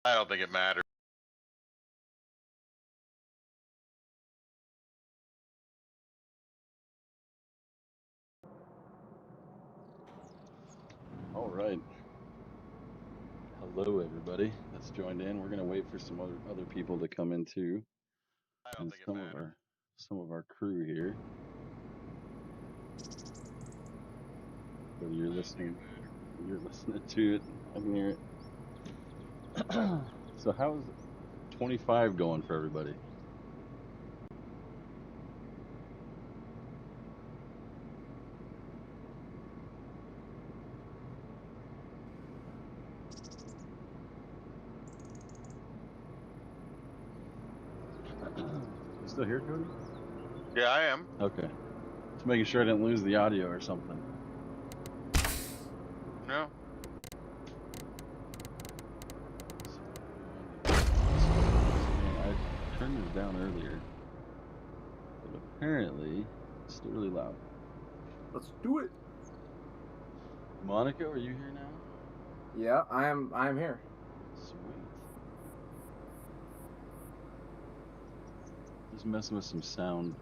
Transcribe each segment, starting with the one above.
I don't think it matters. All right. Hello, everybody that's joined in. We're gonna wait for some other people to come in too, I don't and think it matters. some of our crew here. Whether you're listening to it, I can hear it. So how's 25 going for everybody? You still here, Cody? Yeah, I am. Okay. Just making sure I didn't lose the audio or something. No. I turned this down earlier, but apparently it's still really loud. Let's do it. Monica, are you here now? Yeah, I am here. Sweet. Just messing with some sound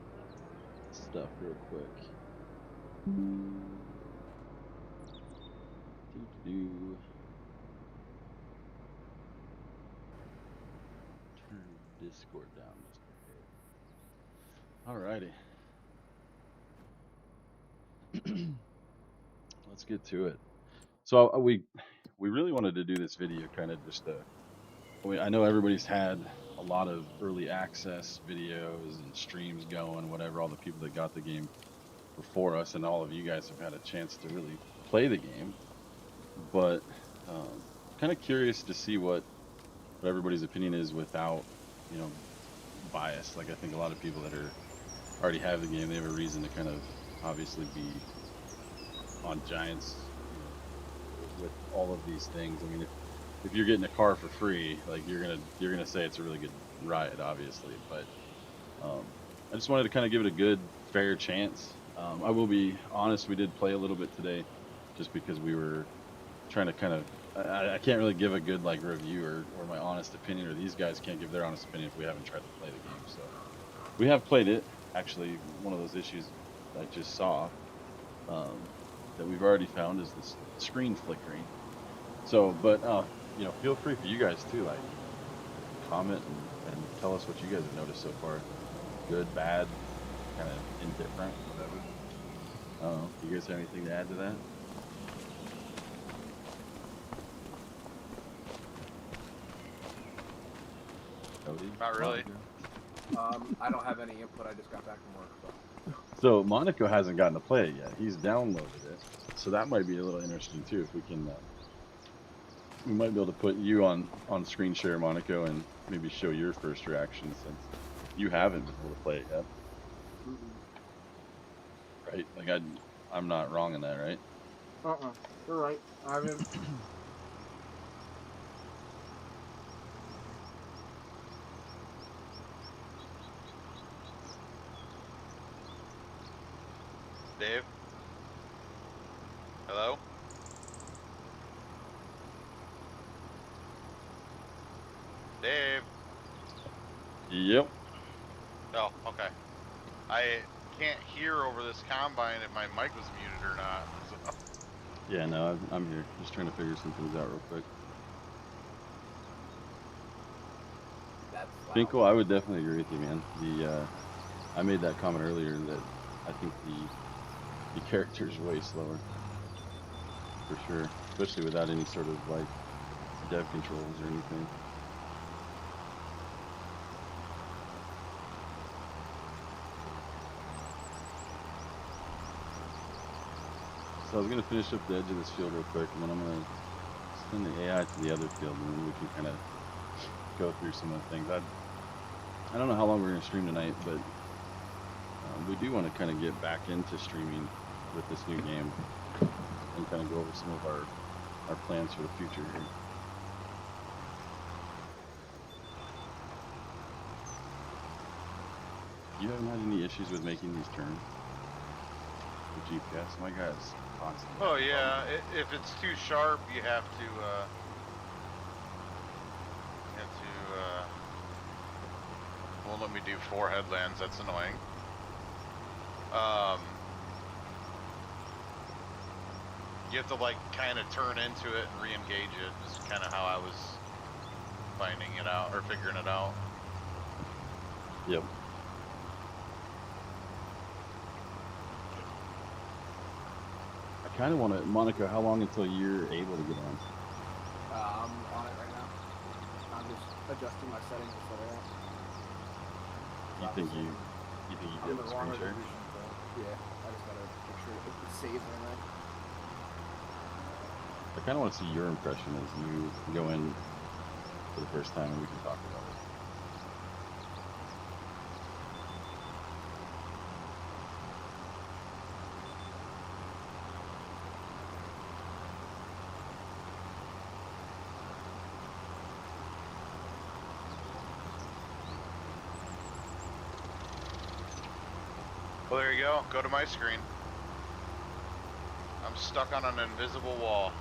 stuff real quick. Do. Turn Discord down just a bit. Alrighty. Let's get to it. So we really wanted to do this video kind of just I know everybody's had a lot of early access videos and streams going, whatever, all the people that got the game before us, and all of you guys have had a chance to really play the game. But kind of curious to see what everybody's opinion is without, bias. Like I think a lot of people that already have the game, they have a reason to kind of obviously be on Giants with all of these things. I mean, if you're getting a car for free, like you're gonna say it's a really good ride, obviously. But I just wanted to kind of give it a good, fair chance. I will be honest, we did play a little bit today, just because we were trying to kind of. I can't really give a good like review or my honest opinion, or these guys can't give their honest opinion if we haven't tried to play the game. So we have played it. Actually, one of those issues I just saw that we've already found is this screen flickering. So, but feel free for you guys too, like comment and tell us what you guys have noticed so far. Good, bad, kind of indifferent, whatever. Do you guys have anything to add to that? Cody? Not really. I don't have any input. I just got back from work. So Monaco hasn't gotten to play it yet. He's downloaded it, so that might be a little interesting too. If we can, we might be able to put you on screen share, Monaco, and maybe show your first reaction since you haven't been able to play it yet. Right? Like I'm not wrong in that, right? You're right. I haven't. Dave? Hello? Dave? Yep. Oh, okay. I can't hear over this combine if my mic was muted or not. So. Yeah, no, I'm here. Just trying to figure some things out real quick. Finkel, I would definitely agree with you, man. I made that comment earlier that I think the character's way slower, for sure, especially without any sort of like dev controls or anything. So I was gonna finish up the edge of this field real quick, and then I'm gonna send the AI to the other field, and then we can kind of go through some of the things. I don't know how long we're gonna stream tonight, but we do want to kind of get back into streaming with this new game and kind of go over some of our plans for the future here. You haven't had any issues with making these turns? The GPS, my guy's constantly. Oh yeah, if it's too sharp, you have to let me do 4 headlands. That's annoying. You have to like kind of turn into it and re-engage it. Is kind of how I was finding it out or figuring it out. Yep. I kind of want to, Monica. How long until you're able to get on? I'm on it right now. I'm just adjusting my settings to set it up. You think you I'm get the the wrong screen share? resolution, so yeah, I just gotta make sure it saves everything. I kind of want to see your impression as you go in for the first time, and we can talk about it. Well, there you go. Go to my screen. I'm stuck on an invisible wall.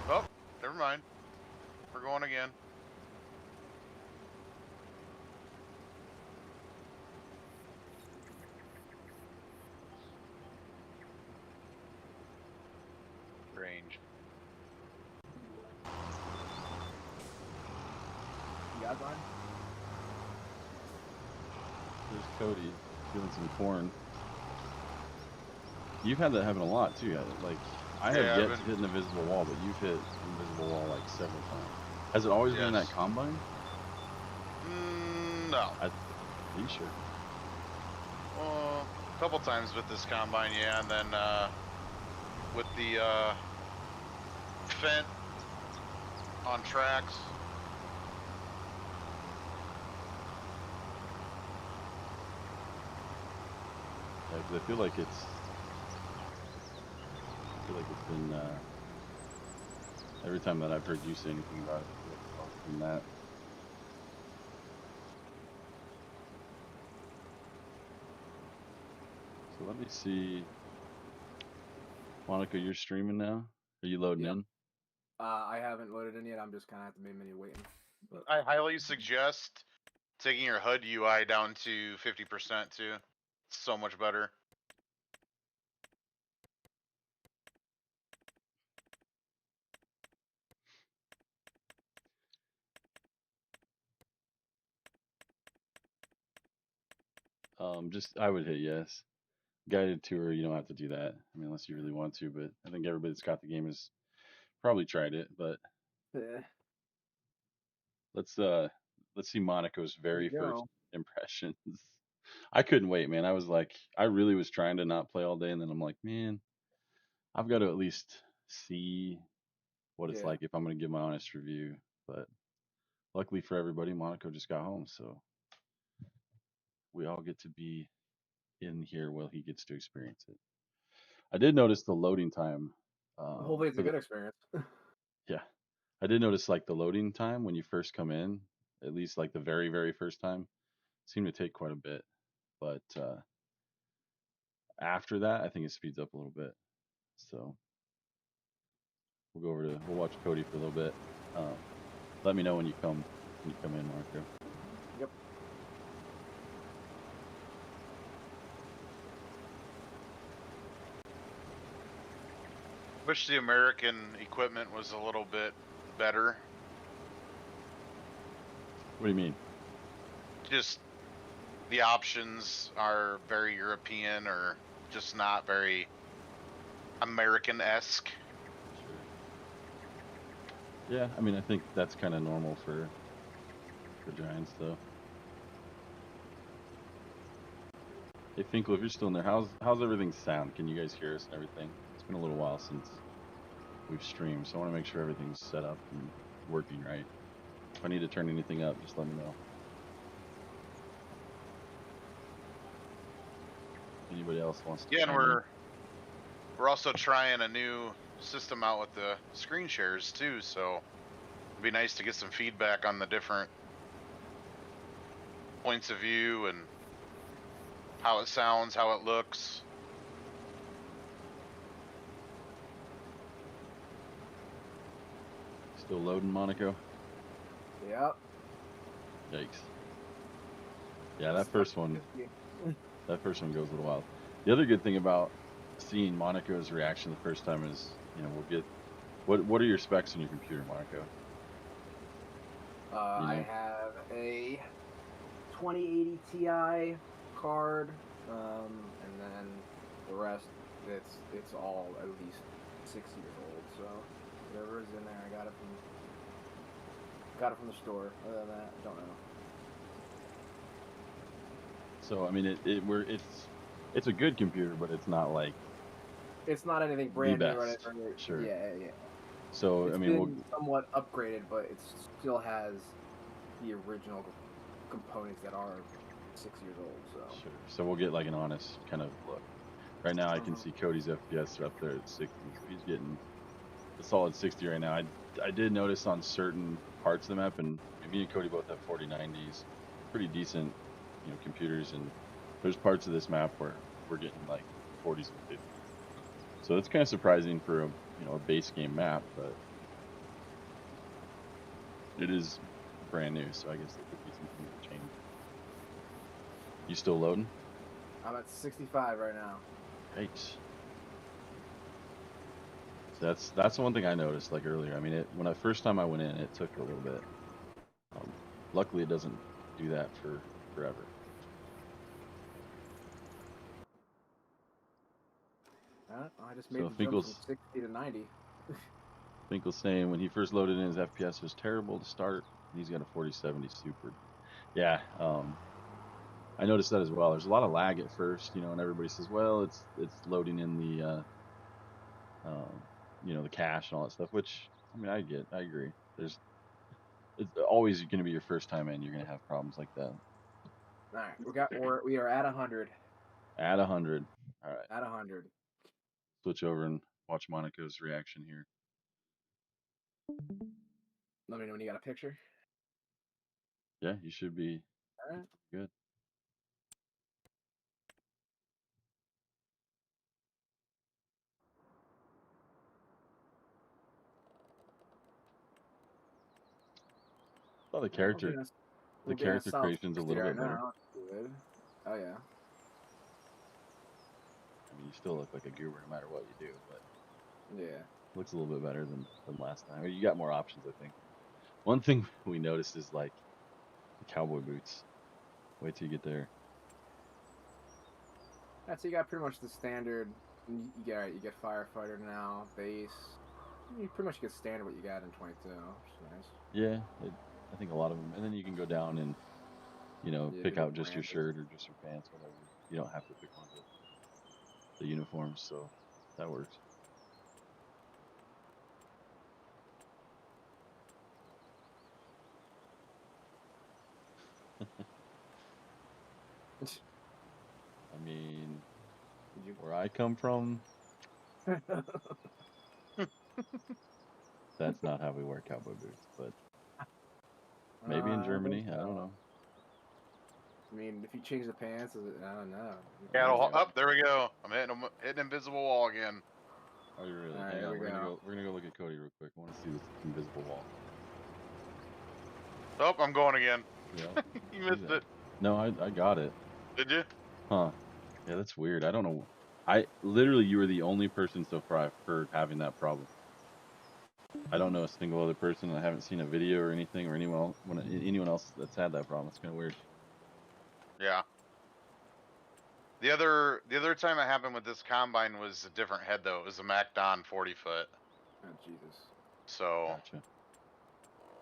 Oh, never mind. We're going again. Range. You guys on? There's Cody doing some corn. You've had that happen a lot too. Like I have Yeah, yet to hit an invisible wall, but you've hit an invisible wall like several times. Has it always been in that Yes. combine? No. Are you sure? Well, a couple times with this combine, yeah, and then with the Fent on tracks. Yeah, 'cause I feel like it's been every time that I've heard you say anything about it, I feel like it's always been that. So let me see. Monica, you're streaming now? Are you loading Yep. in? I haven't loaded in yet. I'm just kind of at the main menu waiting. But I highly suggest taking your HUD UI down to 50% too. It's so much better. I would hit yes. Guided tour, you don't have to do that. I mean, unless you really want to, but I think everybody that's got the game has probably tried it. But let's see Monaco's very first impressions. I couldn't wait, man. I was like, I really was trying to not play all day, and then I'm like, man, I've got to at least see what it's like if I'm going to give my honest review. But luckily for everybody, Monaco just got home, so we all get to be in here while he gets to experience it. I did notice the loading time. hopefully it's a good experience. Yeah, I did notice like the loading time when you first come in, at least like the very, very first time, seemed to take quite a bit. But after that, I think it speeds up a little bit. So we'll watch Cody for a little bit. Let me know when you come in, Marco. Yep. Wish the American equipment was a little bit better. What do you mean? Just the options are very European or just not very American-esque. Sure. Yeah, I mean, I think that's kind of normal for Giants, though. Hey, Finkel, if you're still in there, how's everything sound? Can you guys hear us and everything? It's been a little while since we've streamed, so I want to make sure everything's set up and working right. If I need to turn anything up, just let me know. Anybody else wants to? Yeah, and we're also trying a new system out with the screen shares too, so it'd be nice to get some feedback on the different points of view and how it sounds, how it looks. Still loading, Monaco? Yep. Yikes. Yeah, that first one Yeah. goes a little wild. The other good thing about seeing Monaco's reaction the first time is, you know, we'll get what are your specs on your computer, Monaco? You I know? have a 2080 Ti card, and then the rest, it's all at least 6 years old. So whatever is in there, I got it from the store. Other than that, I don't know. So I mean, it's a good computer, but it's not like It's not anything the brand new or best. anything. Sure. Yeah. So I It's mean, we'll been somewhat upgraded, but it still has the original components that are 6 years old. So sure. So we'll get like an honest kind of look. Right now, I can see Cody's FPS are up there at 60, so he's getting a solid 60 right now. I did notice on certain parts of the map, and me and Cody both have 4090s, pretty decent, you know, computers, and there's parts of this map where we're getting like 40s and 50s. So it's kind of surprising for a a base game map, but it is brand new, so I guess there could be some things that change. You still loading? I'm at 65 right now. Right. So that's the one thing I noticed like earlier. I mean, when I first time I went in, it took a little bit. Luckily, it doesn't do that for forever. I just made So the jump from 60 to 90. Finkel's saying when he first loaded in, his FPS was terrible to start. And he's got a 4070 Super. Yeah, I noticed that as well. There's a lot of lag at first, and everybody says, well, it's loading in the the cache and all that stuff. Which I mean, I agree. It's always going to be your first time in. You're going to have problems like that. All right, we are at 100. At 100. All right. At 100. Switch over and watch Monica's reaction here. Let me know when you got a picture. Yeah, you should be All right. good. Oh, the character creation's a little bit better. Now. Good. Oh yeah. I mean, you still look like a goober no matter what you do, but Yeah. looks a little bit better than last time. You got more options, I think. One thing we noticed is like the cowboy boots. Wait till you get there. So you got pretty much the standard. You get firefighter now, base. You pretty much get standard what you got in 22, which is nice. Yeah, I think a lot of them. And then you can go down and pick out just your shirt or just your pants, whatever. You don't have to pick one of the uniforms, so that works. I mean, where I come from, that's not how we wear cowboy boots, but maybe in Germany, I don't know. I mean, if you change the pants, I don't know. Yeah, there we go. I'm hitting invisible wall again. Are you really? Right, Hang on, go. we're gonna go look at Cody real quick. I want to see this invisible wall. Oh, I'm going again. Yeah, You missed it. No, I got it. Did you? Huh? Yeah, that's weird. I don't know. You were the only person so far I've heard having that problem. I don't know a single other person. I haven't seen a video or anything or anyone else that's had that problem. It's kind of weird. Yeah. The other time it happened with this combine was a different head though. It was a MacDon 40 foot. Oh Jesus. So Gotcha.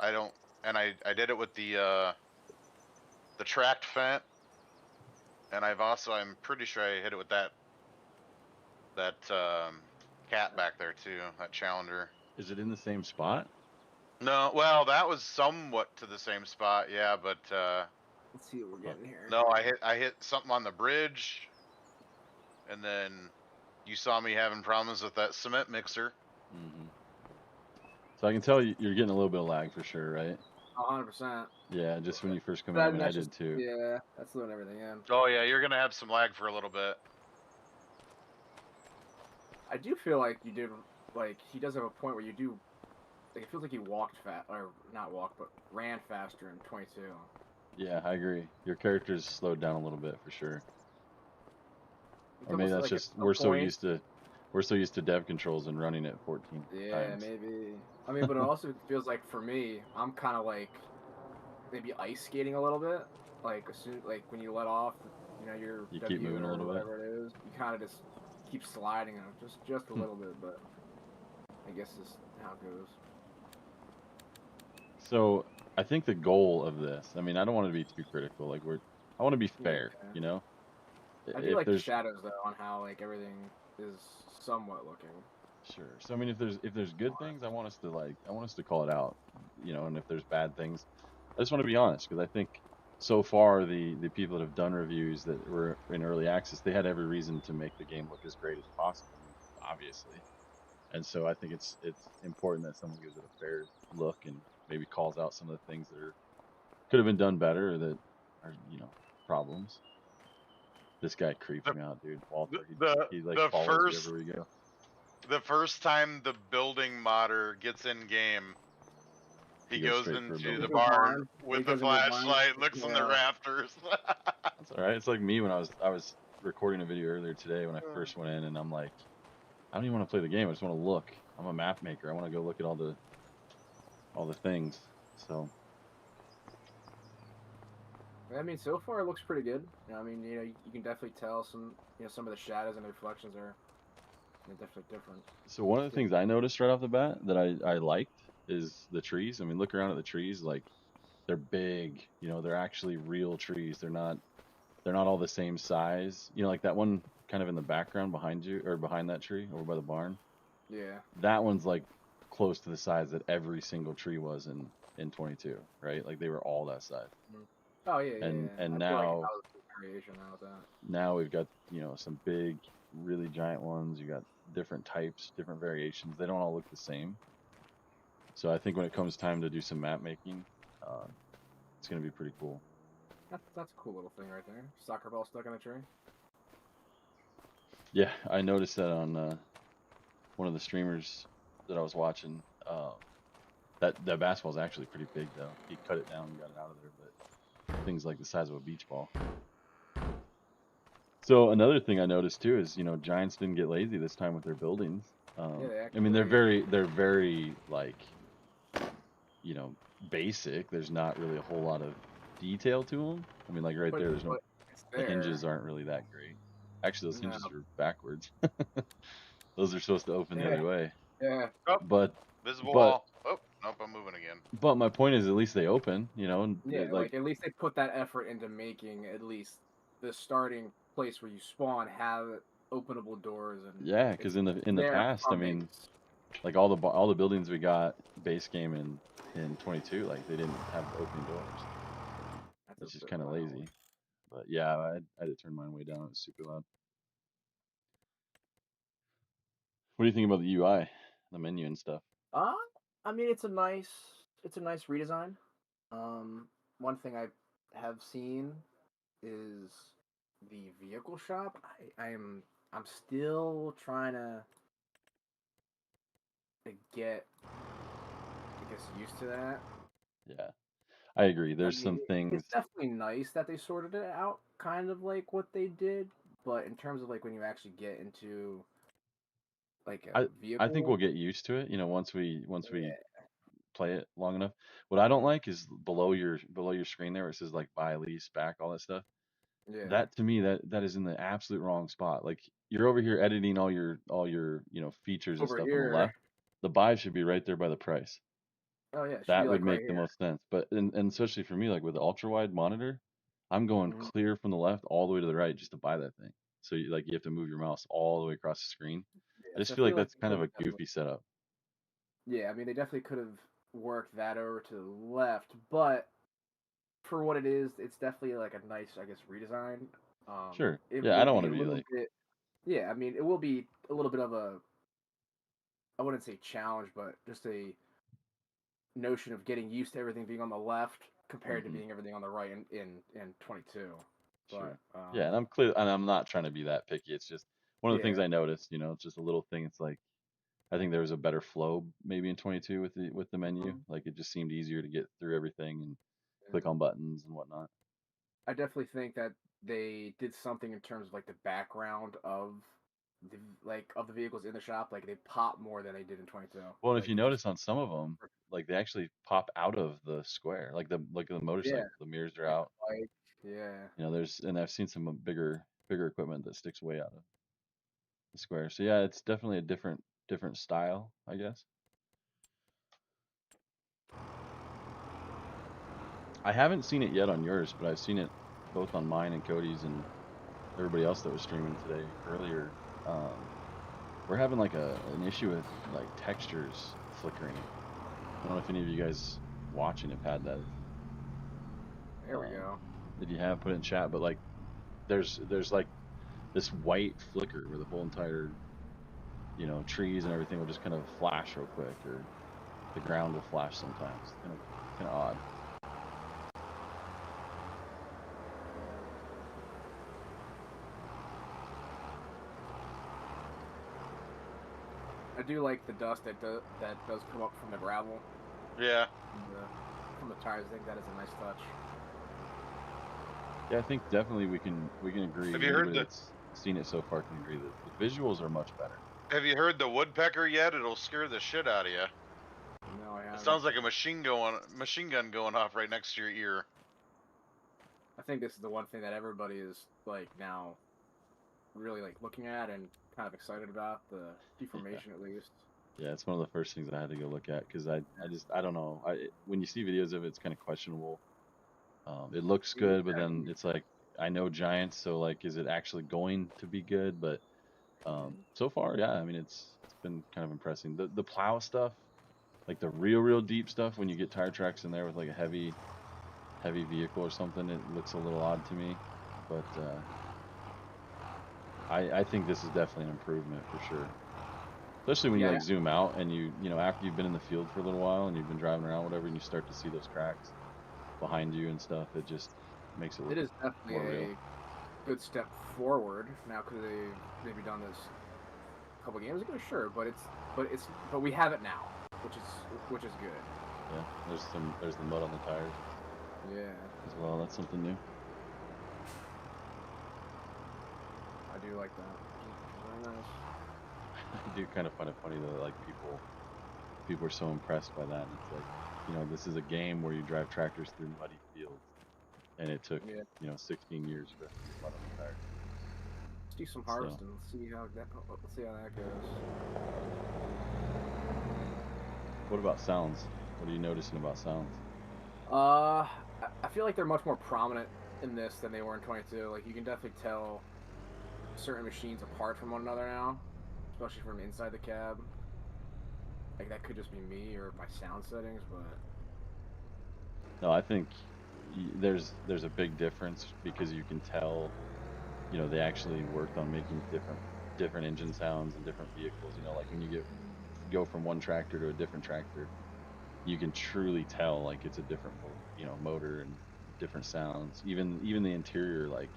I did it with the tracked fent, and I'm pretty sure I hit it with that cat back there too, that Challenger. Is it in the same spot? No, well, that was somewhat to the same spot, yeah, but Let's see what we're getting here. no, I hit something on the bridge, and then you saw me having problems with that cement mixer. Mm-hmm. So I can tell you're getting a little bit of lag for sure, right? 100%. Yeah, just when you first come in. I mean, I did too. Yeah, that's throwing everything in. Oh yeah, you're gonna have some lag for a little bit. I do feel like you did, like, he does have a point where you do, like, it feels like he walked fast, or not walked, but ran faster in 22. Yeah, I agree. Your character's slowed down a little bit for sure. It's Or maybe almost that's like at just some point. we're so used to dev controls and running it 14 Yeah, times. maybe. I mean, but it also feels like for me, I'm kind of like maybe ice skating a little bit. Like as soon, like when you let off, your You keep W moving a or little bit. whatever it is, you kind of just keep sliding on it, just a Hmm. little bit. But I guess this is how it goes. So I think the goal of this, I mean, I don't want to be too critical. I want to be Yeah, fair, you know? I do If like the there's shadows though on how like everything is somewhat looking. Sure. So I mean, if there's good things, I want us to call it out, and if there's bad things, I just want to be honest because I think so far the people that have done reviews that were in early access, they had every reason to make the game look as great as possible. I mean, obviously. And so I think it's important that someone gives it a fair look and maybe calls out some of the things that could have been done better or that are, problems. This guy creeps The me out, dude. Walter, the he like the follows you first everywhere we go. the first time the building modder gets in game, he He goes goes straight for a into the building. Into a barn barn. He with the goes into a barn. flashlight, looks in the Yeah. rafters. That's all right. It's like me when I was recording a video earlier today when I first went in, and I'm like, I don't even want to play the game. I just want to look. I'm a map maker. I want to go look at all the things. So I mean, so far it looks pretty good. I mean, you can definitely tell some of the shadows and the reflections are definitely different. so one of the things I noticed right off the bat that I liked is the trees. I mean, look around at the trees. Like they're big. They're actually real trees. They're not all the same size. Like that one kind of in the background behind you or behind that tree over by the barn. Yeah. That one's like close to the size that every single tree was in 22, right? Like they were all that size. Mhm. Oh yeah, yeah, And yeah. and I feel like now that was a variation out of that. now we've got, some big, really giant ones. You got different types, different variations. They don't all look the same. So I think when it comes time to do some map making, uh, it's gonna be pretty cool. That's a cool little thing right there. Soccer ball stuck in a tree. Yeah, I noticed that on one of the streamers that I was watching. That basketball's actually pretty big though. He cut it down and got it out of there, but things like the size of a beach ball. So another thing I noticed too is, Giants didn't get lazy this time with their buildings. Yeah, they I mean, actually. they're very like, you know, basic. There's not really a whole lot of detail to them. I mean, like right But there, there's no, but it's the there. hinges aren't really that great. Actually, those No. hinges are backwards. Those are supposed to open the Yeah. other way. Yeah. Oh, But, visible but, wall. Oh, nope, I'm moving again. but my point is, at least they open. And Yeah. like, Like at least they put that effort into making at least the starting place where you spawn have openable doors and yeah, it's because in the there past, I from mean, base. like all the buildings we got base game in 22, like they didn't have opening doors. That's a It's just bit kind of wild. lazy. But yeah, I had to turn mine way down. It was super loud. What do you think about the UI, the menu and stuff? Uh, I mean it's a nice redesign. Um, one thing I have seen is the vehicle shop. I'm still trying to get I guess used to that. Yeah, I agree. I There's mean, some things. it's definitely nice that they sorted it out, kind of like what they did. But in terms of like when you actually get into like a I think we'll vehicle, get used to it. Once we yeah, play it long enough. What I don't like is below your screen there where it says like buy, lease, back, all that stuff. yeah, That to me that is in the absolute wrong spot. Like you're over here editing all your features and over stuff on the here. left. The buy should be right there by the price. Oh yeah, it should be That would like right make the here. most sense. But and especially for me, like with the ultra wide monitor, I'm going Mhm. clear from the left all the way to the right just to buy that thing. So you have to move your mouse all the way across the screen. I Yeah, just so I feel like feel like that's they kind could of have a definitely. goofy setup. Yeah, I mean they definitely could have worked that over to the left, but for what it is, it's definitely like a nice, I guess, redesign. Sure. It Yeah, I will don't be want a to be little like, bit. Yeah, I mean, it will be a little bit of a. I wouldn't say challenge, but just a notion of getting used to everything being on the left compared to hmm being everything on the right in 22. But sure. Yeah, and I'm clear, and I'm not trying to be that picky. It's just one of the things yeah, I noticed. It's just a little thing. It's like I think there was a better flow maybe in 22 with the menu. mhm, Like it just seemed easier to get through everything, and click on buttons and whatnot. I definitely think that they did something in terms of like the background of the vehicles in the shop. Like they pop more than they did in 22. Well, and if Like you just notice on some of them, like they actually pop out of the square, like the motorcycle, yeah, the mirrors are like out. the bike. Yeah. You know, and I've seen some bigger equipment that sticks way out of the square. So yeah, it's definitely a different style, I guess. I haven't seen it yet on yours, but I've seen it both on mine and Cody's and everybody else that was streaming today earlier. We're having like an issue with like textures flickering. I don't know if any of you guys watching have had that. There we go. If you have, put it in chat. But like, there's like this white flicker where the whole entire, you know, trees and everything will just kind of flash real quick, or the ground will flash sometimes. Kind of odd. I do like the dust that does come up from the gravel. Yeah. From the tires. I think that is a nice touch. Yeah, I think definitely we can agree. Have you heard Anybody that's seen it so far can agree that the visuals are much better. Have you heard the woodpecker yet? It'll scare the shit out of you. No, I haven't. It sounds like a machine gun going off right next to your ear. I think this is the one thing that everybody is like now really like looking at and kind of excited about, the deformation at least. Yeah, it's one of the first things I had to go look at because I don't know. When you see videos of it, it's kind of questionable. It looks good, but then it's like, I know Giants, so like, is it actually going to be good? But so far, yeah, I mean, it's been kind of impressive. The plow stuff, like the real deep stuff, when you get tire tracks in there with like a heavy vehicle or something, it looks a little odd to me. But I think this is definitely an improvement for sure. Especially when you like zoom out and you know, after you've been in the field for a little while and you've been driving around, whatever, and you start to see those cracks behind you and stuff, it just makes it look. It is definitely a good step forward. Now, could they maybe done this a couple games ago? Sure, but we have it now, which is good. Yeah, there's the mud on the tires. Yeah. As well, that's something new. I do like that. Very nice. I do kind of find it funny though, like people are so impressed by that. And it's like, you know, this is a game where you drive tractors through muddy fields, and it took you know 16 years for us to get mud on the tires. Let's do some harvesting. Let's see how that goes. What about sounds? What are you noticing about sounds? I feel like they're much more prominent in this than they were in 22. Like, you can definitely tell certain machines apart from one another now, especially from inside the cab. Like, that could just be me or my sound settings, but no, I think there's a big difference because you can tell, you know, they actually worked on making different engine sounds and different vehicles. You know, like when you go from one tractor to a different tractor, you can truly tell like it's a different, you know, motor and different sounds. Even the interior, like,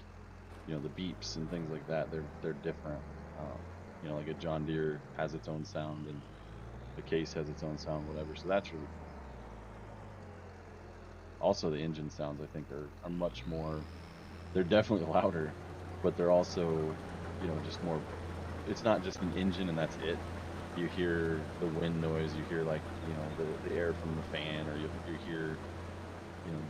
you know, the beeps and things like that, they're different. You know, like a John Deere has its own sound and the Case has its own sound, whatever. So that's really cool. Also, the engine sounds, I think, are much more. They're definitely louder, but they're also, you know, just more. It's not just an engine and that's it. You hear the wind noise. You hear, like, you know, the air from the fan, or you hear, you know,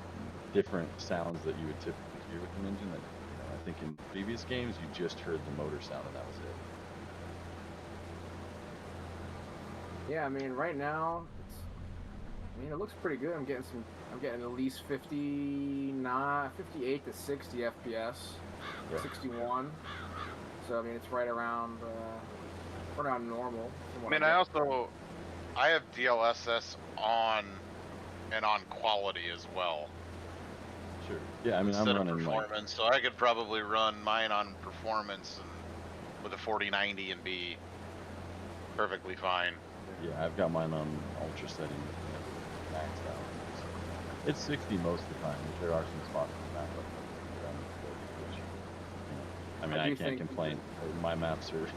different sounds that you would typically hear with an engine. That, you know, I think in previous games you just heard the motor sound and that was it. yeah, I mean, right now, it looks pretty good. I'm getting at least 58 to 60 FPS, yeah. 61. So I mean, it's right around normal. I mean, I have DLSS on and on quality as well. Sure. Yeah, I mean, instead I'm running of performance, so I could probably run mine on performance and with a 4090 and be perfectly fine. Yeah, I've got mine on ultra setting, maxed out. It's 60 most of the time. There are some spots in the map which, you know, I mean, I can't complain. My maps are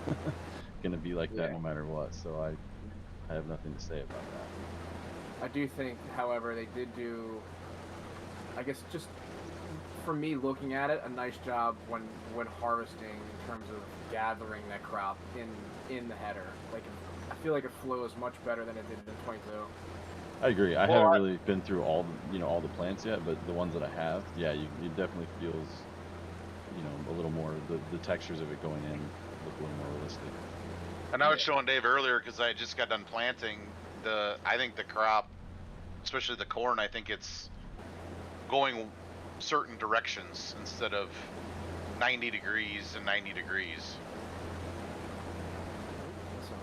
going to be like that no matter what, so I have nothing to say about that. I do think, however, they did do I guess just for me looking at it, a nice job when harvesting in terms of gathering that crop in the header. Like I feel like it flows much better than it did in 22. I agree. I Well, haven't really been through all all the plants yet, but the ones that I have, yeah, it definitely feels, a little more, the textures of it going in look a little more realistic. And I was showing Dave earlier because I just got done planting I think the crop, especially the corn, I think it's going certain directions instead of 90 degrees and 90 degrees. So,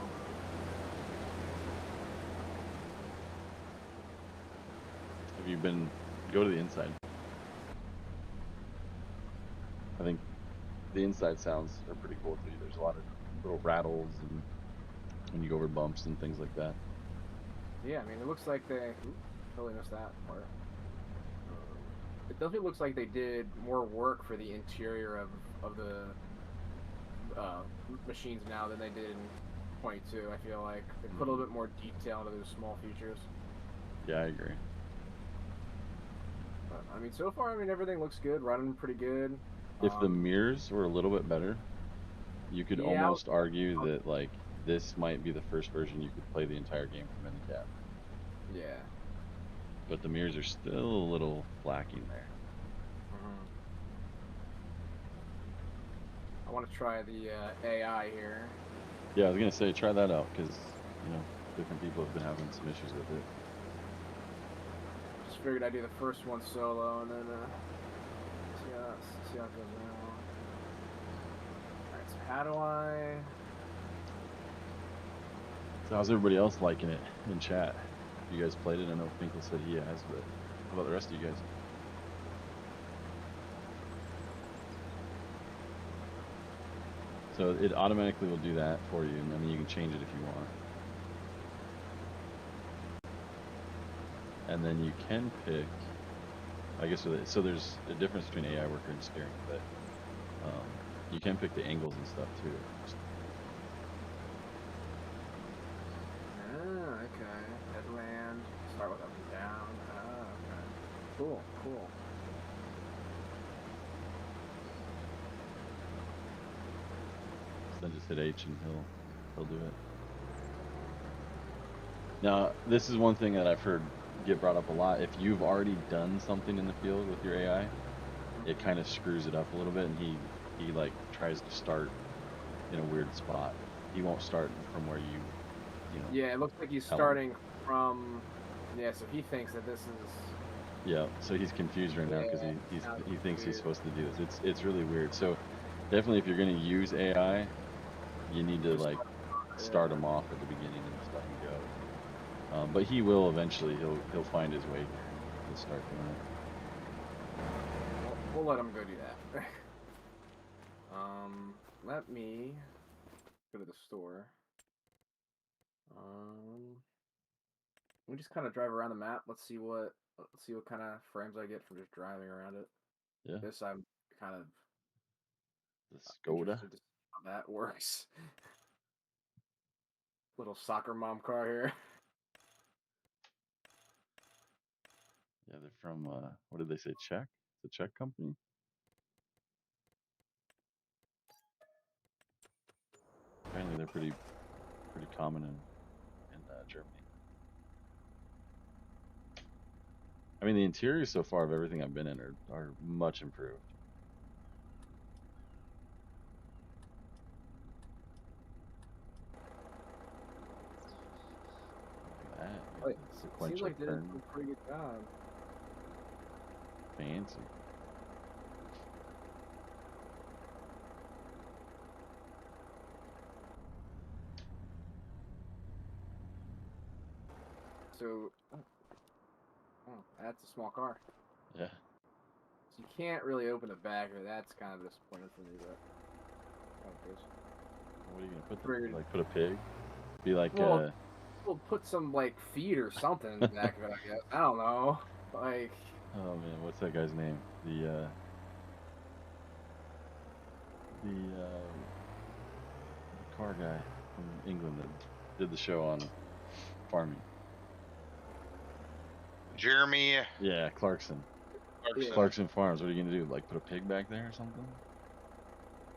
Have you been, go to the inside. I think the inside sounds are pretty cool too. There's a lot of little rattles and when you go over bumps and things like that. yeah, I mean, it looks like they totally missed that part. It definitely looks like they did more work for the interior of the machines now than they did in 22. I feel like they put a little bit more detail into those small features. Yeah, I agree. But I mean, so far, I mean, everything looks good, running pretty good. If the mirrors were a little bit better, you could Yeah, almost argue that like this might be the first version you could play the entire game from in the cab. yeah. But the mirrors are still a little lacking there. I want to try the AI here. Yeah, I was gonna say try that out because different people have been having some issues with it. Just figured I'd do the first one solo and then see how it goes now. Alright, so how do I... So how's everybody else liking it in chat? You guys played it? I know Finkel said he has, but how about the rest of you guys? So it automatically will do that for you, and then you can change it if you want. And then you can pick, I guess, so there's a difference between AI worker and steering, but you can pick the angles and stuff too. Okay. Headland. Start with up and down. Okay. Cool. Then just hit H and he'll do it. Now, this is one thing that I've heard get brought up a lot. If you've already done something in the field with your AI, it kind of screws it up a little bit, and he like tries to start in a weird spot. He won't start from where you know. Yeah, it looks like he's starting from. Yeah, so he thinks that this is. Yeah, so he's confused right now because he thinks he's supposed to do this. It's really weird. So definitely, if you're going to use AI, you need to like start him off at the beginning and just let him go. But he will eventually. He'll find his way here and start doing it. We'll let him go do that. Let me go to the store. We just kind of drive around the map. Let's see what kind of frames I get from just driving around it. Yeah. This I'm kind of The Skoda. interested to see how that works. Little soccer mom car here. Yeah, they're from what did they say? Czech? It's a Czech company. Apparently, they're pretty common in Germany. I mean, the interiors so far of everything I've been in are much improved. Look at that. Wait, Sequential seems like they did turn. a pretty good job. Fancy. So, that's a small car. Yeah. So you can't really open the back of it. That's kind of disappointing for me, but What are you gonna put there? Like put a pig? Be like we'll put some like feet or something in the back of it. I guess I don't know. Like, oh man, what's that guy's name? The car guy from England that did the show on farming. Jeremy. Yeah, Clarkson. Clarkson Farms. What are you gonna do? Like put a pig back there or something?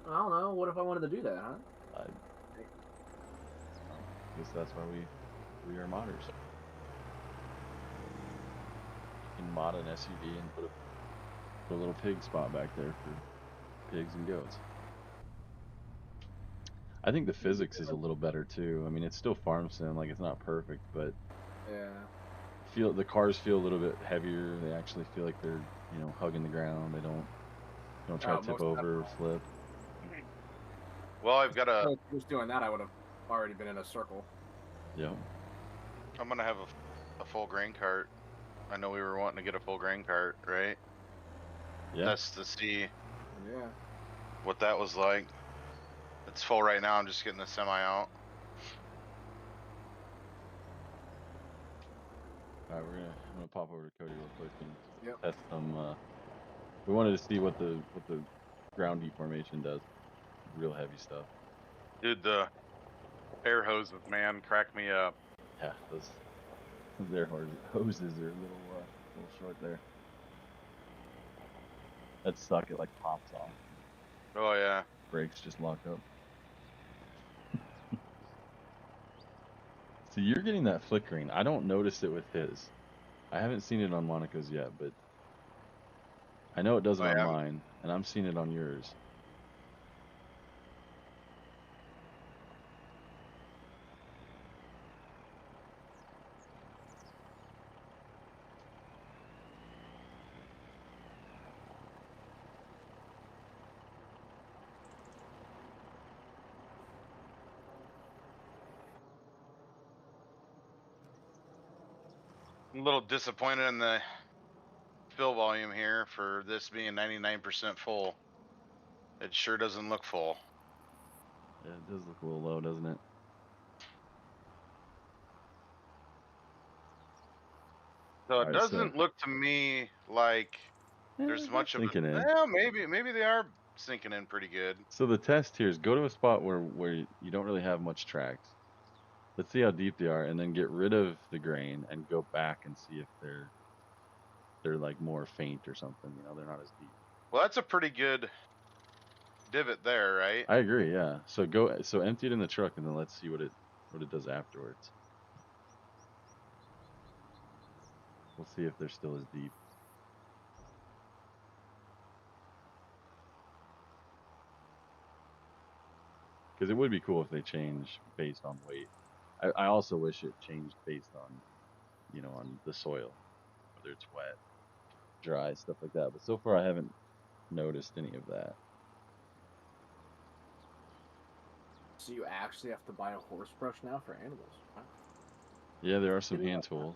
I don't know. What if I wanted to do that, huh? I guess that's why we are modders. You can mod an SUV and put a little pig spot back there for pigs and goats. I think the physics is a little better too. I mean, it's still farm sim, like it's not perfect, but yeah, the cars feel a little bit heavier. They actually feel like they're, you know, hugging the ground. They don't try to tip over or flip. Well, I've got a. If I was doing that, I would have already been in a circle. Yeah. I'm gonna have a full grain cart. I know we were wanting to get a full grain cart, right? Yeah. That's to see Yeah. what that was like. It's full right now. I'm just getting the semi out. All right, I'm gonna pop over to Cody real quick and Yep. test some. We wanted to see what the ground deformation does. Real heavy stuff. Dude, the air hoses, man, crack me up. Yeah, their hoses are a little short there. That suck. It like pops off. Oh yeah. Brakes just lock up. So you're getting that flickering. I don't notice it with his. I haven't seen it on Monica's yet, but I know it does it on mine, and I'm seeing it on yours. I'm a little disappointed in the fill volume here for this being 99% full. It sure doesn't look full. Yeah, it does look a little low, doesn't it? So it doesn't look to me like there's much of sinking in. Well, maybe they are sinking in pretty good. So the test here is go to a spot where you don't really have much tracks. Let's see how deep they are, and then get rid of the grain and go back and see if they're like more faint or something. You know, they're not as deep. Well, that's a pretty good divot there, right? I agree. Yeah. So empty it in the truck, and then let's see what it does afterwards. We'll see if they're still as deep. Because it would be cool if they change based on weight. I also wish it changed based on, you know, on the soil, whether it's wet, dry, stuff like that. But so far, I haven't noticed any of that. So you actually have to buy a horse brush now for animals? Wow. Yeah, there are some hand tools.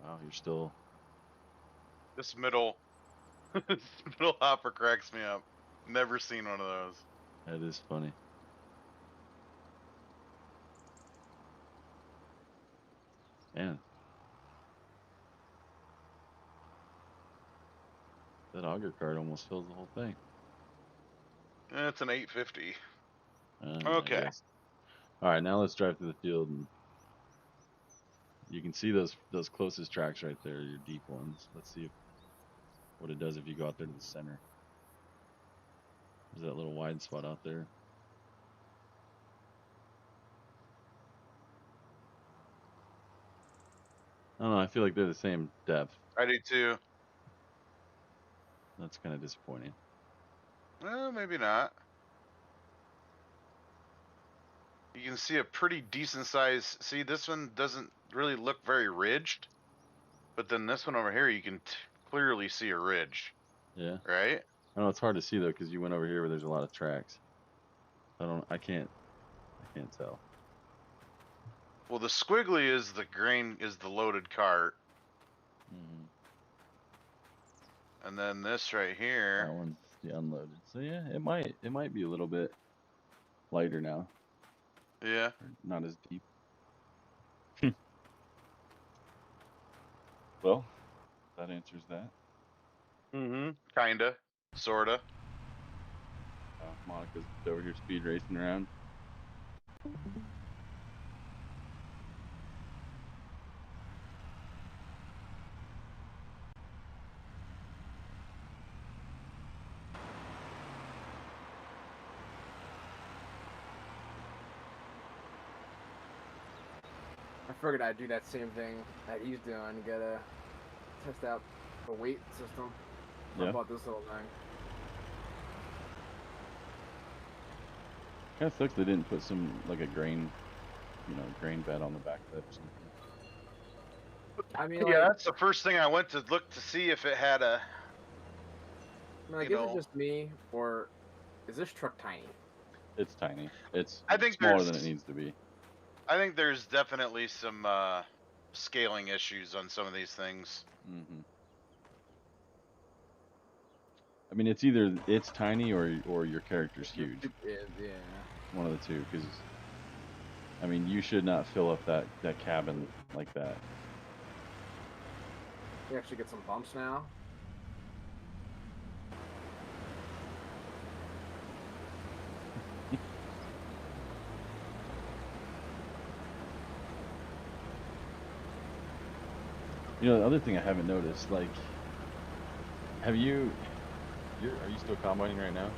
Wow, you're still. This middle hopper cracks me up. Never seen one of those. That is funny. Man. That auger cart almost fills the whole thing. It's an 850. Okay. All right, now let's drive through the field, and you can see those closest tracks right there, your deep ones. Let's see what it does if you go out there to the center. There's that little wide spot out there. I don't know, I feel like they're the same depth. I do too. That's kind of disappointing. Well, maybe not. You can see a pretty decent size. See, this one doesn't really look very ridged, but then this one over here, you can clearly see a ridge. Yeah. Right? I know it's hard to see though, because you went over here where there's a lot of tracks. I can't tell. Well, the squiggly is the grain, is the loaded cart. Mm-hmm. And then this right here. That one's the unloaded. So yeah, it might be a little bit lighter now. Yeah. Or not as deep. Well, that answers that. Mm-hmm. Kinda. Sorta. Monica's over here speed racing around. I figured I'd do that same thing that he's doing. Gotta test out the weight system. Yeah. About this little thing. Kind of sucks they didn't put some, like a grain, grain bed on the back of it or something. I mean, Yeah, like, that's the first thing I went to look to see if it had a. like, is it just me, or is this truck tiny? It's tiny. It's I think smaller there's- than it needs to be. I think there's definitely some scaling issues on some of these things. Mm-hmm. I mean, it's either it's tiny or your character's huge. Yeah. One of the two, because I mean, you should not fill up that cabin like that. We actually get some bumps now. The other thing I haven't noticed, like, are you still combining right now,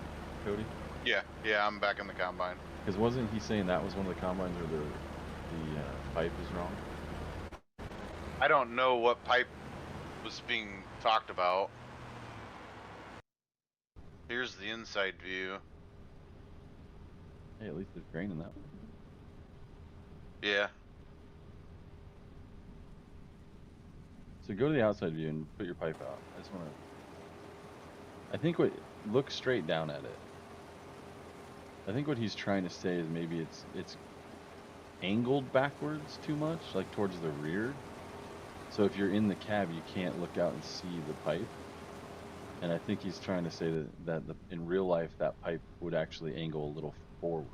Cody? Yeah, I'm back in the combine. Because wasn't he saying that was one of the combines where the pipe is wrong? I don't know what pipe was being talked about. Here's the inside view. Hey, at least there's grain in that one. Yeah. So go to the outside view and put your pipe out. I just want to. Look straight down at it. I think what he's trying to say is maybe it's angled backwards too much, like towards the rear. So if you're in the cab, you can't look out and see the pipe. And I think he's trying to say that in real life, that pipe would actually angle a little forward.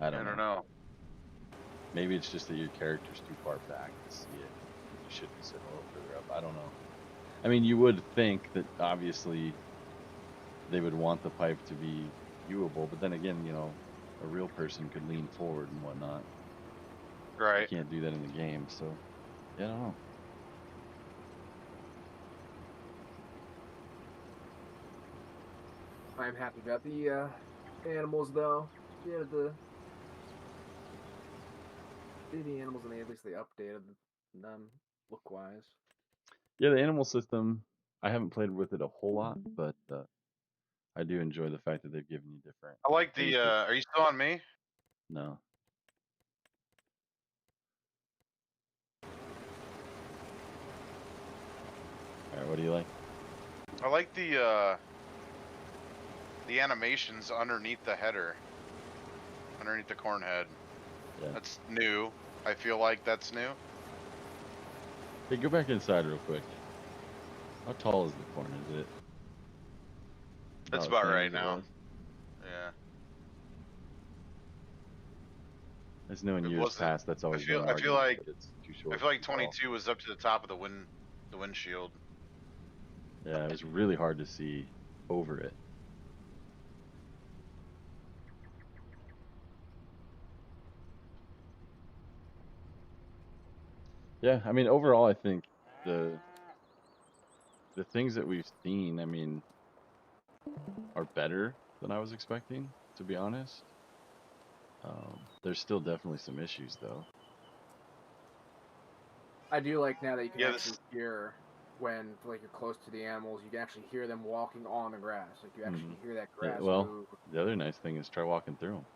I don't know. Maybe it's just that your character's too far back to see it. You should be sitting a little further up. I don't know. I mean, you would think that obviously they would want the pipe to be viewable, but then again, a real person could lean forward and whatnot. Right. You can't do that in the game, so yeah, I don't know. I'm happy about the animals, though. Yeah, the animals, and at least they updated them look-wise. Yeah, the animal system, I haven't played with it a whole lot, but I do enjoy the fact that they've given you different. I like the. Are you still on me? No. All right, what do you like? I like the animations underneath the header, underneath the corn head. Yeah. That's new. I feel like that's new. Hey, go back inside real quick. How tall is the corn? Is it? That's the about same right as it now. was? Yeah. I just know in It years wasn't- past that's always been an I feel argument, like that it's too short. I feel like too tall. 22 was up to the top of the windshield. Yeah, it was really hard to see over it. Yeah, I mean, overall, I think the things that we've seen, I mean, are better than I was expecting, to be honest. There's still definitely some issues, though. I do like now that you can Yeah, actually hear when, like, you're close to the animals, you can actually hear them walking on the grass. Like, you actually hear that grass well, move. the other nice thing is try walking through them.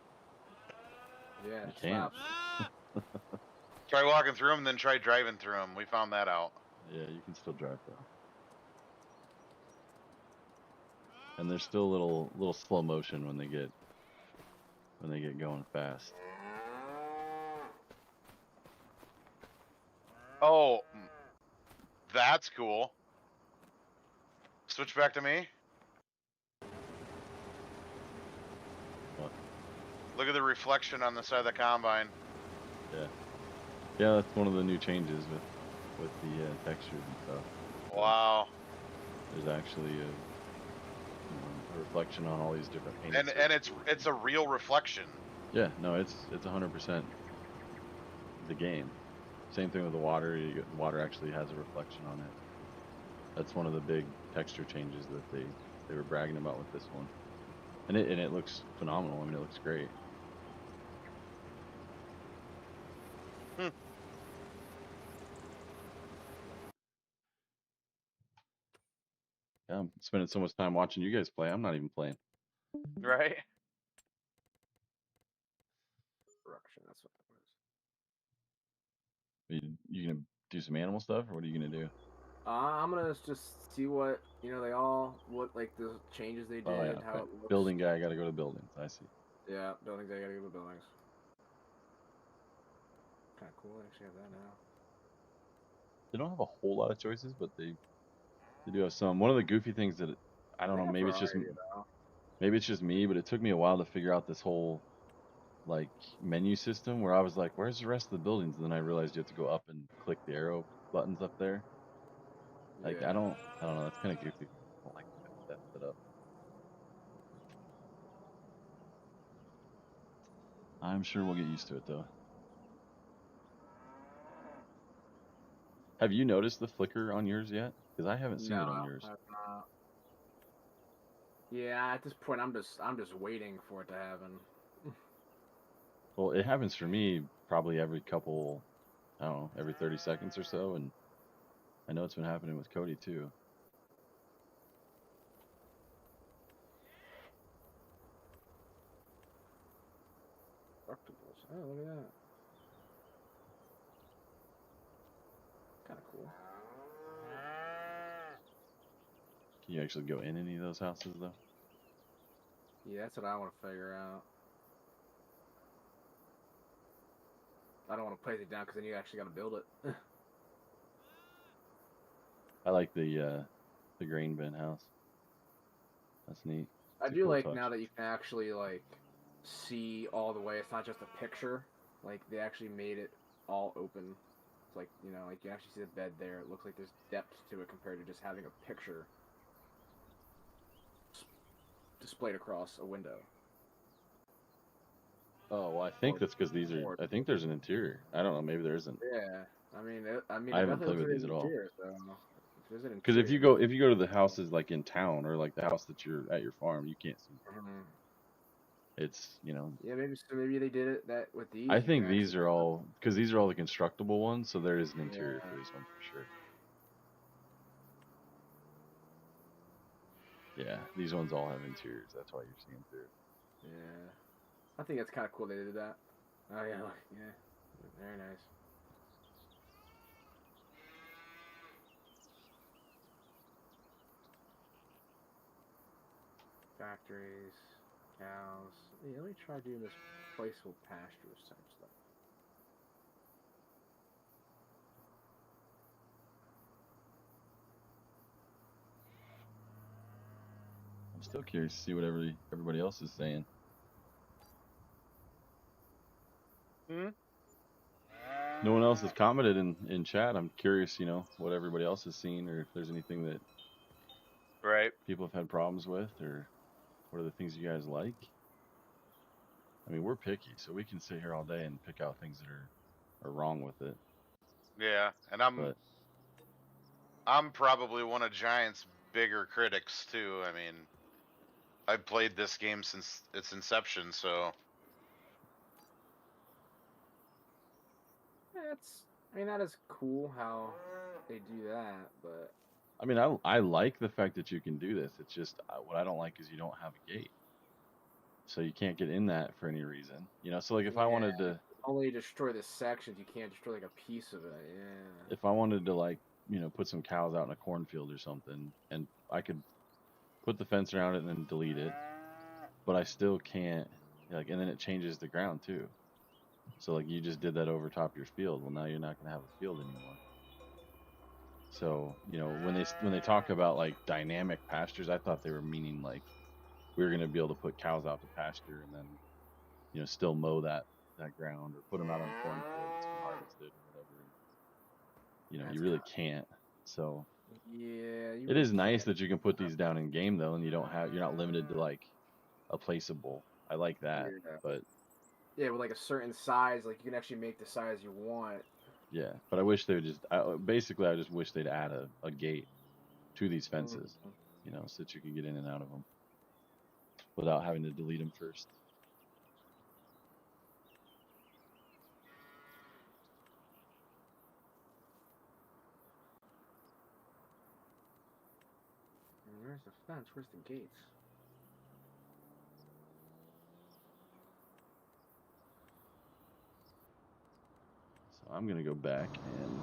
Yeah, You it can't. stops. Try walking through them, then try driving through them. We found that out. Yeah, you can still drive though. And there's still a little slow motion when they get going fast. Oh, that's cool. Switch back to me. What? Look at the reflection on the side of the combine. Yeah, that's one of the new changes with the textures and stuff. Wow. There's actually a reflection on all these different painted and surfaces. it's a real reflection. Yeah, no, it's 100% the game. Same thing with the water. The water actually has a reflection on it. That's one of the big texture changes that they were bragging about with this one, and it looks phenomenal. I mean, it looks great. Yeah, I'm spending so much time watching you guys play. I'm not even playing. Right. Corruption, that's what it was. You gonna do some animal stuff, or what are you gonna do? I'm gonna just see what what like the changes they did, Oh yeah, how okay. it looks. Building guy, gotta go to buildings. I see. Yeah, buildings. I gotta go to buildings. Kind of cool. I actually have that now. They don't have a whole lot of choices, but they do have some. One of the goofy things that I don't They know, have maybe it's just variety though. me, but it took me a while to figure out this whole like menu system where I was like, where's the rest of the buildings? And then I realized you have to go up and click the arrow buttons up there. Like Yeah. I don't know, that's kind of goofy. I don't like that set up. I'm sure we'll get used to it though. Have you noticed the flicker on yours yet? Because I haven't seen No, it on yours. I've not. Yeah, at this point, I'm just waiting for it to happen. Well, it happens for me probably every couple, I don't know, every 30 seconds or so, and I know it's been happening with Cody too. Destructibles. Oh, look at that. Kind of cool. Can you actually go in any of those houses though? Yeah, that's what I want to figure out. I don't want to place it down because then you actually got to build it. I like the grain bin house. That's neat. I It's a do cool like touch. now that you can actually like see all the way. It's not just a picture. Like they actually made it all open. It's like like you actually see the bed there. It looks like there's depth to it compared to just having a picture displayed across a window. Oh, well, I think that's because these are. I think there's an interior. I don't know. Maybe there isn't. Yeah, I mean, it I haven't definitely played looks with like these an at all. interior. So if there's an Because interior, if you go to the houses like in town or like the house that you're at your farm, you can't see. It's yeah, maybe they did it that with these. I You can think actually these are all because these are all the constructible ones, so there is an interior Yeah. for these ones for sure. Yeah, these ones all have interiors. That's why you're seeing through. Yeah, I think it's kind of cool they did that. Oh yeah, yeah, very nice. Factories, cows. Yeah, let me try doing this placeful pastures type stuff. I'm still curious to see what everybody else is saying. No one else has commented in chat. I'm curious, what everybody else has seen, or if there's anything that people have had problems with, or what are the things you guys like. I mean, we're picky, so we can sit here all day and pick out things that are wrong with it. Yeah, and But I'm probably one of Giant's bigger critics too. I mean, I've played this game since its inception, so that is cool how they do that, but I mean, I like the fact that you can do this. It's just what I don't like is you don't have a gate, so you can't get in that for any reason. So like if I wanted to only destroy the sections, you can't destroy like a piece of it. Yeah. if I wanted to like put some cows out in a cornfield or something, and I could put the fence around it and then delete it, but I still can't and then it changes the ground too. So like you just did that over top of your field. Well, now you're not gonna have a field anymore. So when they talk about like dynamic pastures, I thought they were meaning like we were gonna be able to put cows out to pasture and then still mow that ground or put them out on a cornfield that's been harvested or whatever. You really can't. So Yeah, you It really is nice can't. that you can put these down in game though, and you're not limited to like a placeable. I like that, Yeah. but Yeah, with like a certain size, like you can actually make the size you want. yeah. But I wish they would just. Basically, I just wish they'd add a gate to these fences, Mhm. you know, so that you can get in and out of them without having to delete them first. Where's the fence? Where's the gates? So I'm gonna go back and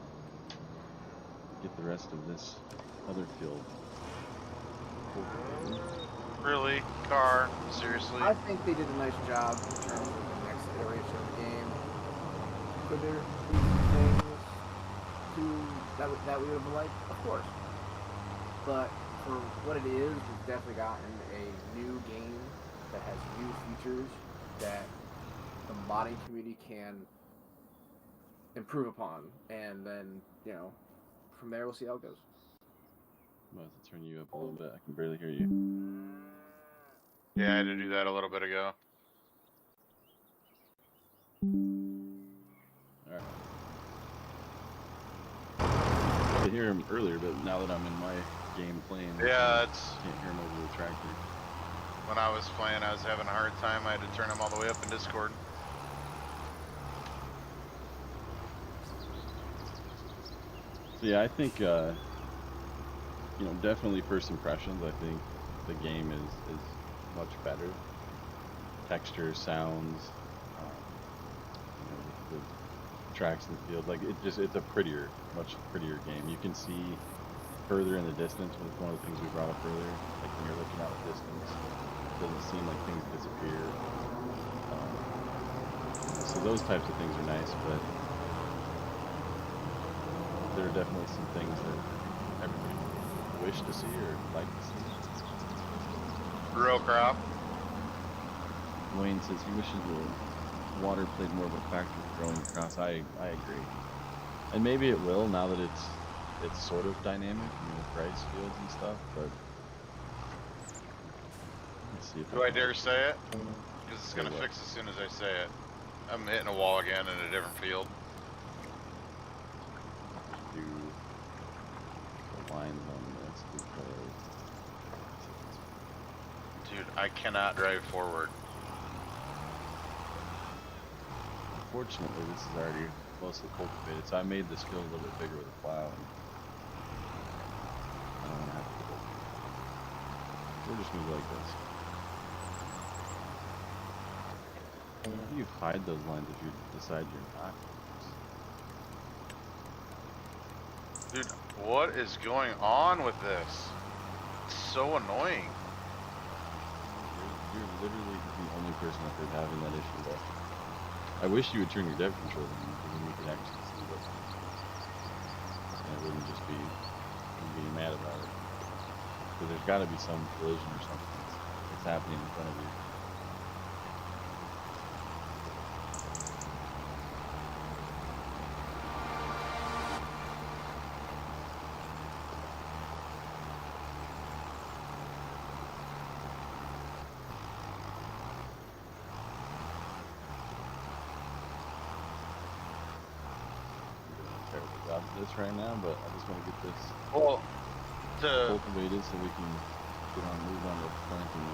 get the rest of this other field cultivated. Really, car? Seriously? I think they did a nice job in terms of the next iteration of the game. Could there be things that we would have liked? Of course. But for what it is, we've definitely gotten a new game that has new features that the modding community can improve upon, and then from there we'll see how it goes. I'm about to turn you up a little bit. I can barely hear you. Yeah, I had to do that a little bit ago. All right. I could hear him earlier, but now that I'm in my game playing, Yeah, it's can't hear him over the tractor. when I was playing, I was having a hard time. I had to turn them all the way up in Discord. So yeah, I think definitely first impressions. I think the game is much better. Texture, sounds, the tracks in the field. Like it's a much prettier game. You can see further in the distance. With one of the things we brought up earlier, like when you're looking out at distance, it doesn't seem like things disappear. So those types of things are nice, but there are definitely some things that everybody would wish to see or like to see. Real crop. Wayne says he wishes the water played more of a factor with growing across. I agree, and maybe it will now that it's sort of dynamic, with rice fields and stuff. But let's see if Do I dare say it? Because it's Say gonna what? fix as soon as I say it. I'm hitting a wall again in a different field. Do the lines on this because Dude, I cannot drive forward. unfortunately this is already mostly cultivated, so I made this field a little bit bigger with a plow. And I don't want to have to go. We're just gonna go like this. How do you hide those lines if you decide you're not? Dude, what is going on with this? It's so annoying. You're literally the only person I've heard having that issue though. I wish you would turn your depth controller on because then we could actually see what's on. And it wouldn't just be being mad about it. Because there's got to be some collision or something that's happening in front of you. Terrible job of this right now, but I just want to get this Well, to cultivated so we can move on to planting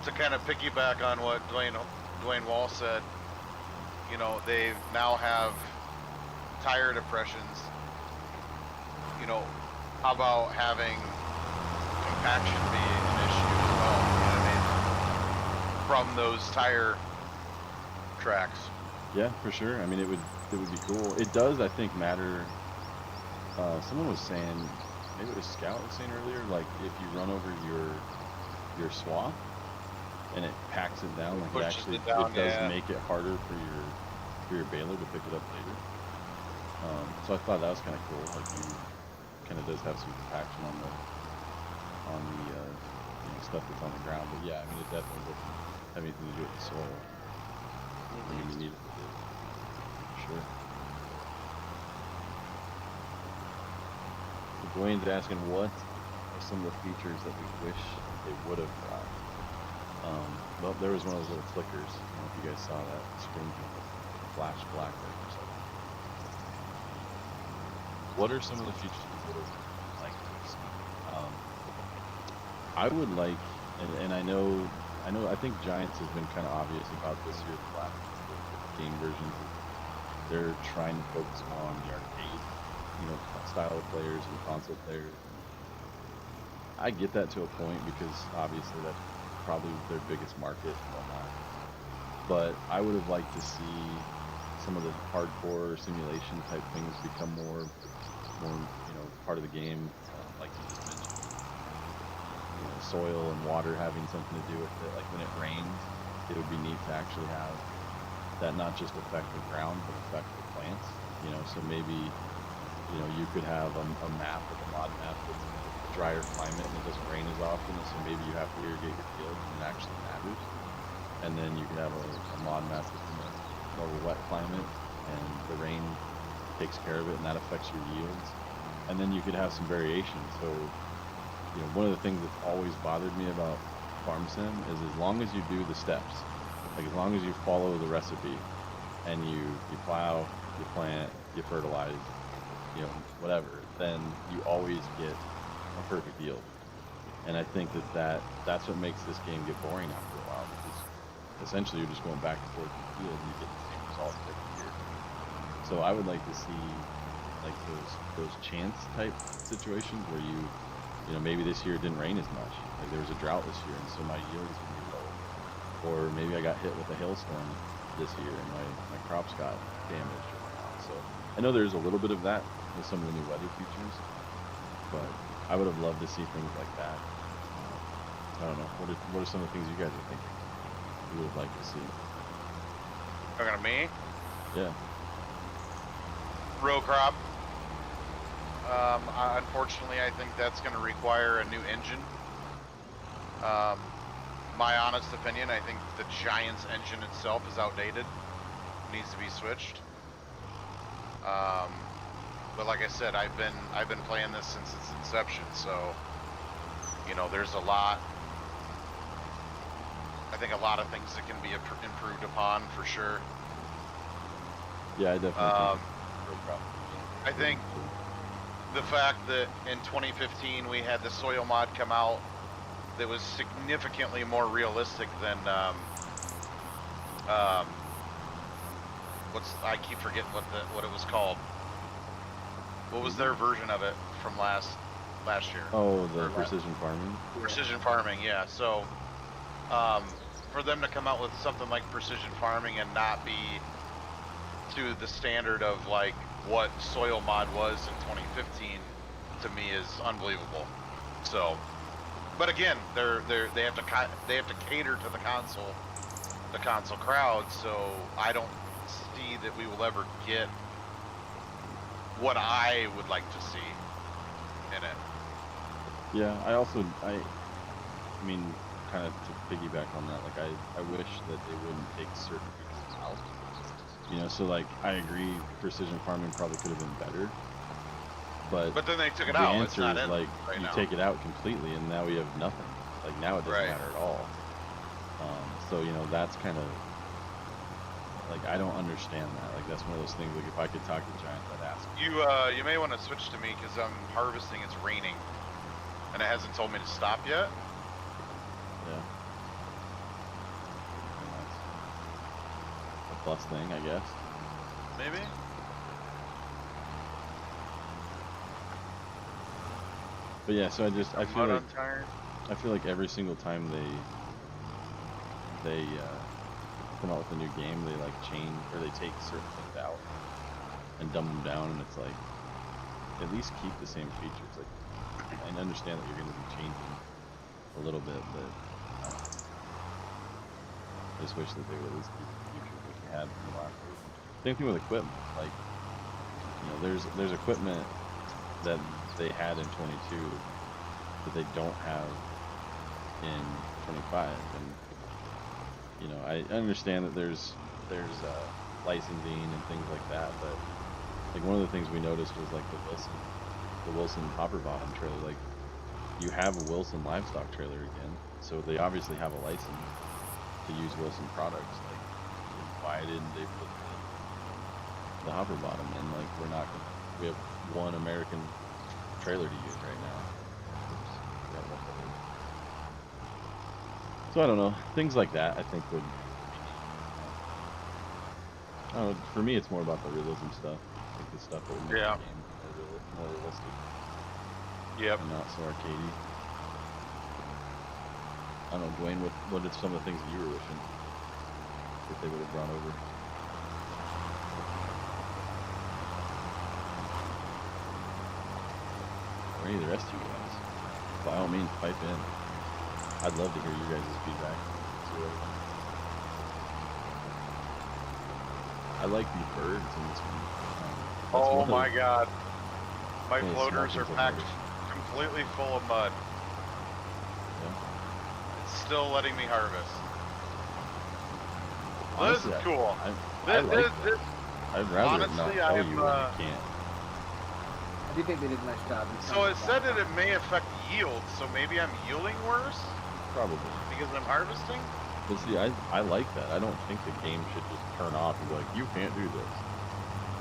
this. kind of piggyback on what Dwayne Wall said, they now have tire depressions. How about having compaction be an issue as well? From those tire tracks. Yeah, for sure. I mean, it would be cool. It does, I think, matter. Someone was saying, maybe it was Scout was saying earlier, like if you run over your swath and it packs it down, like it does make it harder for your baler to pick it up later. So I thought that was kind of cool. Like you kind of does have some compaction on the stuff that's on the ground. But yeah, I mean, it definitely doesn't have anything to do with the soil. I mean, you need it to do. Sure. The Dwayne's asking what are some of the features that we wish they would have brought. Well, there was one of those little flickers. I don't know if you guys saw that screen flash black there for a second. What are some of the features you would have liked to see? I would like, and I think Giants has been kind of obvious about this year, the last game versions. They're trying to focus more on the arcade, style of players and console players. I get that to a point because obviously that's probably their biggest market and whatnot. But I would have liked to see some of the hardcore simulation type things become more part of the game, like you just mentioned. Soil and water having something to do with it. Like when it rains, it would be neat to actually have that not just affect the ground but affect the plants. So maybe you could have a map, like a mod map that's drier climate and it doesn't rain as often, so maybe you have to irrigate your field and it actually matters. And then you could have a mod map that's in a more of a wet climate and the rain takes care of it and that affects your yields. And then you could have some variation. So one of the things that's always bothered me about Farm Sim is as long as you do the steps, like as long as you follow the recipe and you plow, you plant, you fertilize, whatever, then you always get a perfect yield. And I think that's what makes this game get boring after a while, because essentially you're just going back and forth in the field and you get the same results every year. So I would like to see like those chance type situations where maybe this year it didn't rain as much. Like there was a drought this year and so my yield is gonna be low. Or maybe I got hit with a hailstorm this year and my crops got damaged or whatnot. So I know there's a little bit of that with some of the new weather features, but I would have loved to see things like that. I don't know. What are some of the things you guys are thinking you would like to see? Talking to me? Yeah. Row crop. Unfortunately, I think that's going to require a new engine. My honest opinion, I think the Giants engine itself is outdated. Needs to be switched. But like I said, I've been playing this since its inception, so there's a lot. I think a lot of things that can be improved upon for sure. Yeah, I definitely. I think the fact that in 2015 we had the soil mod come out that was significantly more realistic than I keep forgetting what it was called. What was their version of it from last year? Oh, the precision farming. Precision farming, yeah. So for them to come out with something like precision farming and not be to the standard of like what soil mod was in 2015, to me is unbelievable. So, but again, they have to cater to the console crowd. So I don't see that we will ever get what I would like to see in it. Yeah, I mean, kind of to piggyback on that, like I wish that they wouldn't take certain features out. So like I agree, precision farming probably could have been better. But then they took it the out. answer It's not is in like right you now. take it out completely, and now we have nothing. Like now it doesn't matter at all. So that's kind of like I don't understand that. Like that's one of those things. Like if I could talk to Giants, I'd ask. You may want to switch to me because I'm harvesting. It's raining, and it hasn't told me to stop yet. Yeah. And that's a plus thing, I guess. Maybe. But yeah, so I feel like every single time they come out with a new game, they like change or they take certain things out and dumb them down, and it's like at least keep the same features. Like I understand that you're going to be changing a little bit, but I just wish that they would at least keep the features that we had from the last version. Same thing with equipment. Like there's equipment that they had in 22 that they don't have in 25, and I understand that there's licensing and things like that, but like one of the things we noticed was like the Wilson the Wilson hopper bottom trailer. Like, you have a Wilson livestock trailer again, so they obviously have a license to use Wilson products. Like, why didn't they put the hopper bottom in? Like, we have one American trailer to use right now. So I don't know, things like that I think would, I don't know, for me it's more about the realism stuff, like the stuff that would make the game more realistic. Yep. And not so arcadey. I don't know, Dwayne, what are some of the things that you were wishing that they would have brought over? Or any of the rest of you guys? By all means, pipe in. I'd love to hear you guys' feedback. I like these birds in this one. Oh my god. My floaters are packed completely full of mud. Yeah. It's still letting me harvest. Honestly, this is cool. I like this. I'd rather honestly, not tell you when you can't. I do think they did a nice job. So it said that it may affect yield, so maybe I'm yielding worse? Probably. Because I'm harvesting? But see, I like that. I don't think the game should just turn off and be like, you can't do this.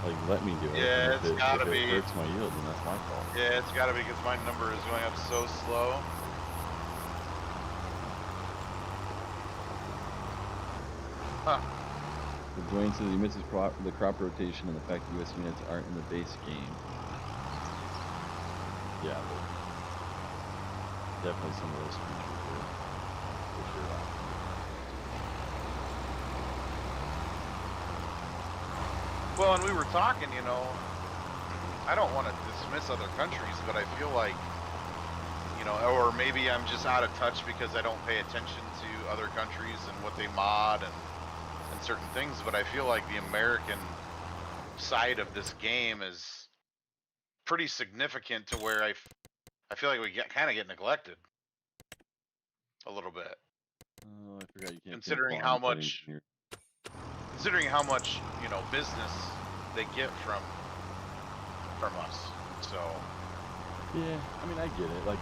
Like, let me do it. Yeah, it's gotta be. If it hurts my yield, then that's my fault. Yeah, it's gotta be because my number is going up so slow. Huh. Dwayne says he misses the crop rotation and the fact that U.S. units aren't in the base game. Yeah, definitely some of those features are for sure. Well, and we were talking, you know, I don't want to dismiss other countries, but I feel like, you know, or maybe I'm just out of touch because I don't pay attention to other countries and what they mod and certain things, but I feel like the American side of this game is pretty significant to where I feel like we kind of get neglected a little bit. Oh, I forgot you can't. Considering how much, you know, business they get from us. So. Yeah, I mean, I get it. Like,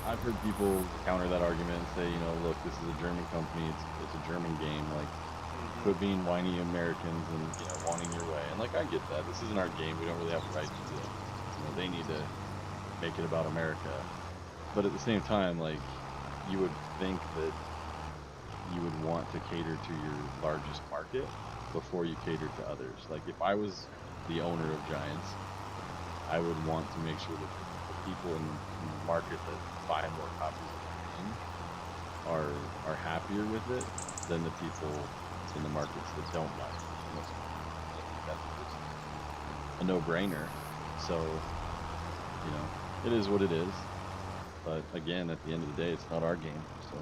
I've heard people counter that argument and say, you know, look, this is a German company. It's a German game. Like, quit being whiny Americans and, you know, wanting your way. And, like, I get that. This isn't our game. We don't really have the right to do it. You know, they need to make it about America. But at the same time, like, you would think that you would want to cater to your largest market before you cater to others. Like, if I was the owner of Giants, I would want to make sure that the people in the market that buy more copies of the game are happier with it than the people in the markets that don't buy it. I think that's just a no-brainer. So, you know, it is what it is. But again, at the end of the day, it's not our game. So,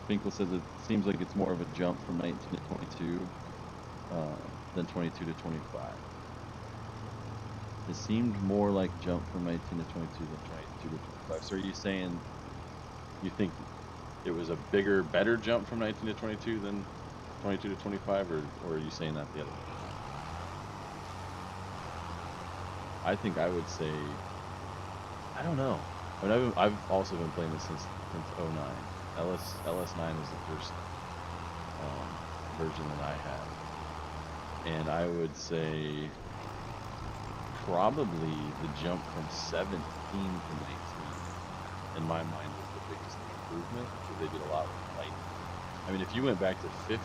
Finkel says it seems like it's more of a jump from 19 to 22 than 22 to 25. It seemed more like jump from 19 to 22 than 22 to 25. So are you saying you think it was a bigger, better jump from 19 to 22 than 22 to 25, or are you saying that the other way? I think I would say, I don't know. I mean, I've also been playing this since 09. LS9 was the first version that I had. And I would say probably the jump from 17 to 19 in my mind was the biggest improvement, because they did a lot with light. I mean, if you went back to 15,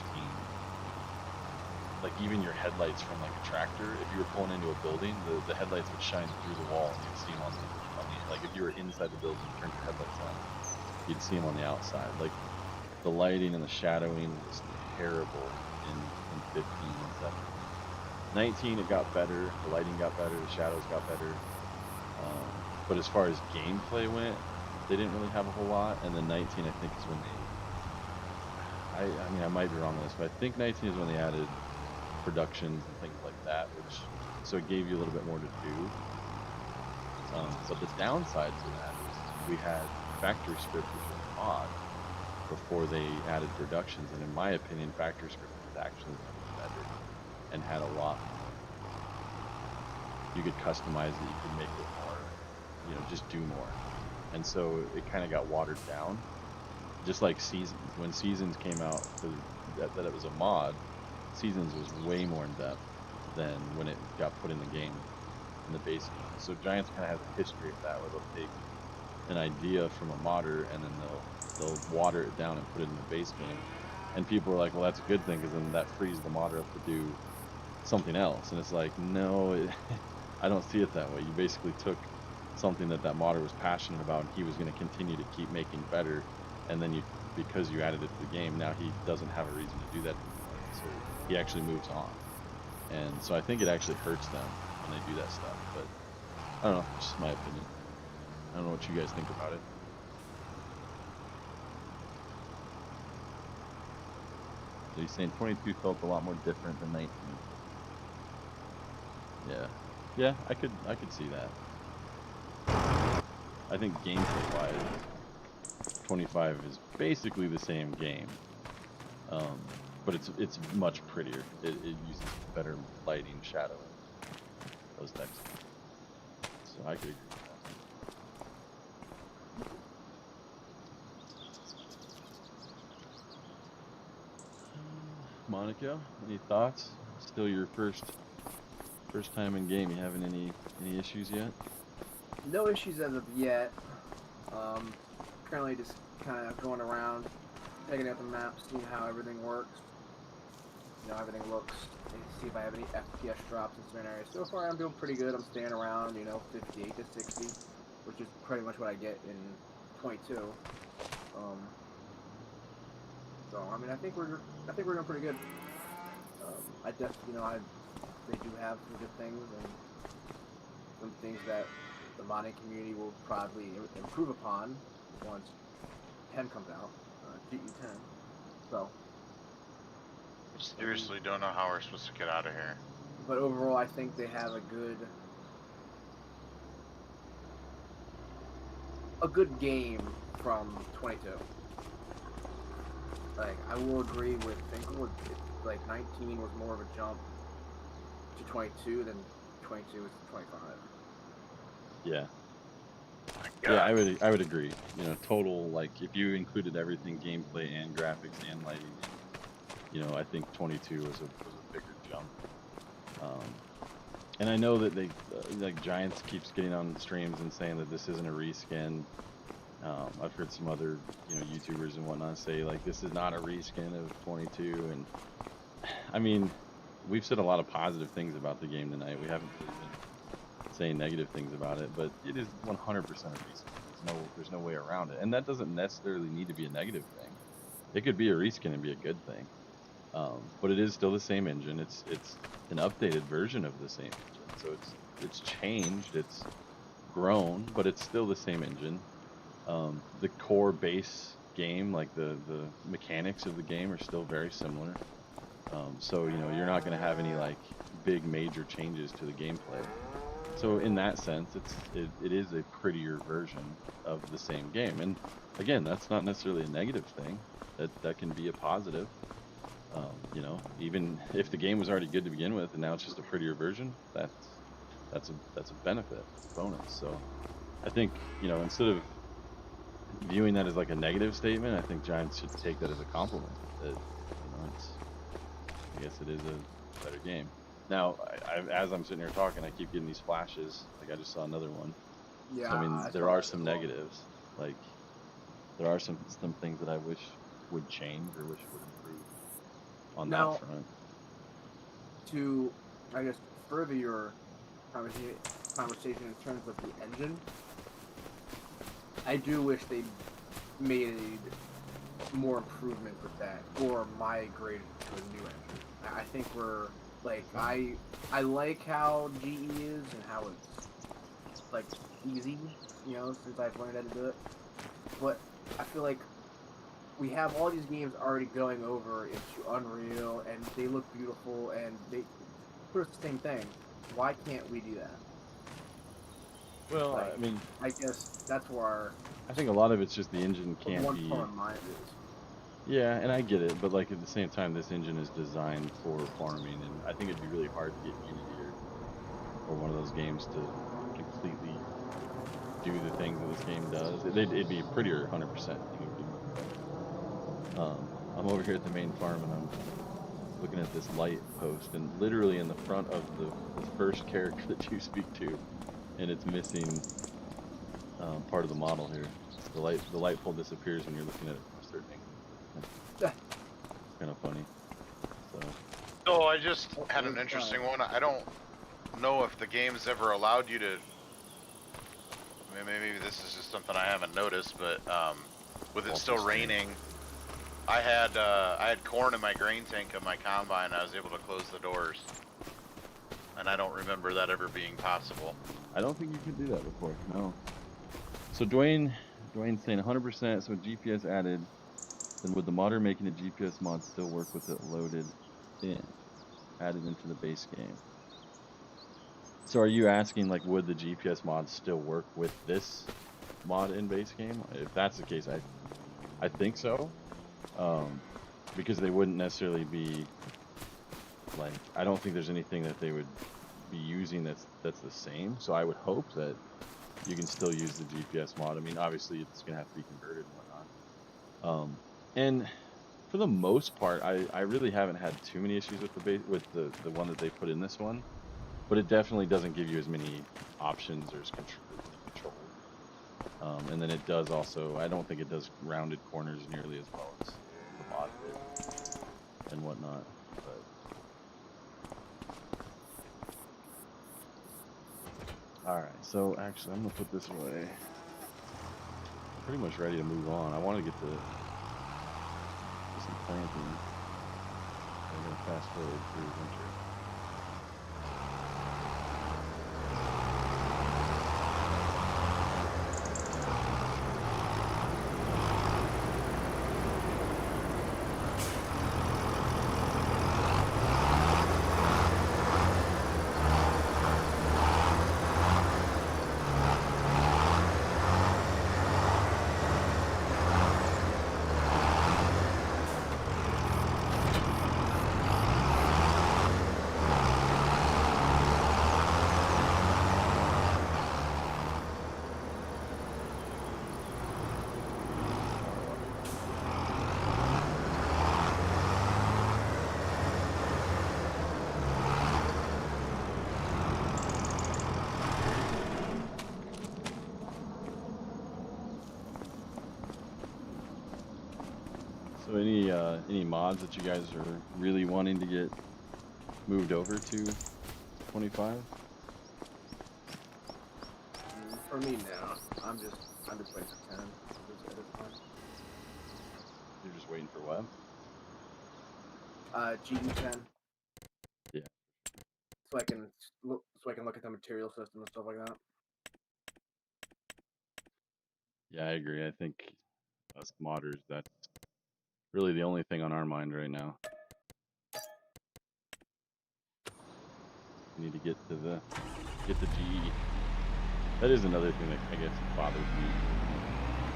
like even your headlights from like a tractor, if you were pulling into a building, the headlights would shine through the wall and you'd see them on the like if you were inside the building, you turned your headlights on, you'd see them on the outside. Like the lighting and the shadowing was terrible in 15 and 17. 19, it got better, the lighting got better, the shadows got better. But as far as gameplay went, they didn't really have a whole lot. And then 19, I think, is when they, I mean, I might be wrong on this, but I think 19 is when they added productions and things like that, which, so it gave you a little bit more to do. But the downside to that is we had factory script, which was a mod, before they added productions. And in my opinion, factory script was actually better and had a lot more you could customize it, you could make it more, you know, just do more. And so it kind of got watered down, just like Seasons. When Seasons came out, that it was a mod, Seasons was way more in depth than when it got put in the game, in the base game. So Giants kind of has a history of that, where they'll take an idea from a modder and then they'll water it down and put it in the base game. And people are like, well, that's a good thing, because then that frees the modder up to do something else. And it's like, no, I don't see it that way. You basically took something that modder was passionate about, and he was going to continue to keep making better, and then because you added it to the game, now he doesn't have a reason to do that anymore. So he actually moves on. And so I think it actually hurts them when they do that stuff. But I don't know, it's just my opinion. I don't know what you guys think about it. So he's saying 22 felt a lot more different than 19. Yeah, I could see that. I think gameplay wise, 25 is basically the same game, but it's much prettier. It uses better lighting, shadowing, those types of things. So I could agree with that. Monica, any thoughts? Still your first time in game. You having any issues yet? No issues as of yet. Currently just kind of going around, checking out the map, seeing how everything works. You know, everything looks, and see if I have any FPS drops in certain areas. So far, I'm doing pretty good. I'm staying around, you know, 58 to 60, which is pretty much what I get in 22. So I mean, I think we're doing pretty good. They do have some good things and some things that the modding community will probably improve upon once 10 comes out, GE 10. So. Seriously, don't know how we're supposed to get out of here. But overall, I think they have a good game from 22. Like, I will agree with Finkel. Like 19 was more of a jump to 22 than 22 was to 25. Yeah. Yeah, I would agree. You know, total, like, if you included everything, gameplay and graphics and lighting, you know, I think 22 was a bigger jump. And I know that they, like, Giants keeps getting on streams and saying that this isn't a reskin. I've heard some other, you know, YouTubers and whatnot say, like, this is not a reskin of 22. And I mean, we've said a lot of positive things about the game tonight. We haven't really been saying negative things about it, but it is 100% a reskin. There's no way around it. And that doesn't necessarily need to be a negative thing. It could be a reskin and be a good thing. But it is still the same engine. It's an updated version of the same engine. So it's changed, it's grown, but it's still the same engine. The core base game, like the mechanics of the game, are still very similar. So, you know, you're not going to have any like big major changes to the gameplay. So in that sense, it is a prettier version of the same game. And again, that's not necessarily a negative thing. That can be a positive. You know, even if the game was already good to begin with, and now it's just a prettier version, that's a benefit, bonus. So I think, you know, instead of viewing that as like a negative statement, I think Giants should take that as a compliment. That, you know, I guess it is a better game. Now, as I'm sitting here talking, I keep getting these flashes. Like I just saw another one. Yeah. So, I mean, there are some negatives. Like there are some things that I wish would change or wish would improve on that front. To, I guess, further your conversation in terms of the engine, I do wish they made more improvement with that or migrated to a new engine. I think we're like I like how GE is and how it's like easy, you know, since I've learned how to do it. But I feel like we have all these games already going over into Unreal, and they look beautiful, and they put the same thing. Why can't we do that? Well, like, I mean, I guess that's where I think a lot of it's just the engine can't one be. part of mine is. Yeah, and I get it, but like at the same time, this engine is designed for farming, and I think it'd be really hard to get Unity or one of those games to completely do the things that this game does. It'd be a prettier 100%. I'm over here at the main farm and I'm looking at this light post, and literally in the front of the first character that you speak to, and it's missing part of the model here. The light pole disappears when you're looking at it from a certain angle. It's kind of funny. So I just had an interesting one. I don't know if the game's ever allowed you to. I mean, maybe this is just something I haven't noticed, but with it still raining, I had corn in my grain tank of my combine. I was able to close the doors, and I don't remember that ever being possible. I don't think you could do that before. No. So Dwayne's saying 100%. So GPS added, then would the modder making a GPS mod still work with it loaded in, added into the base game? So are you asking, like, would the GPS mod still work with this mod in base game? If that's the case, I think so. Because they wouldn't necessarily be, like, I don't think there's anything that they would be using that's the same. So I would hope that you can still use the GPS mod. I mean, obviously it's gonna have to be converted and whatnot. And for the most part, I really haven't had too many issues with the one that they put in this one, but it definitely doesn't give you as many options or control. And then it does also, I don't think it does rounded corners nearly as well as the mod did and whatnot. But all right, so actually I'm gonna put this away. Pretty much ready to move on. I want to get to some planting. I'm gonna fast forward through winter. So any mods that you guys are really wanting to get moved over to 25? For me now, I'm just waiting for 10 at this point. You're just waiting for what? GE10. Yeah. So I can look at the material system and stuff like that. Yeah, I agree. I think us modders, that's really the only thing on our mind right now. We need to get the GE. That is another thing that I guess bothers me.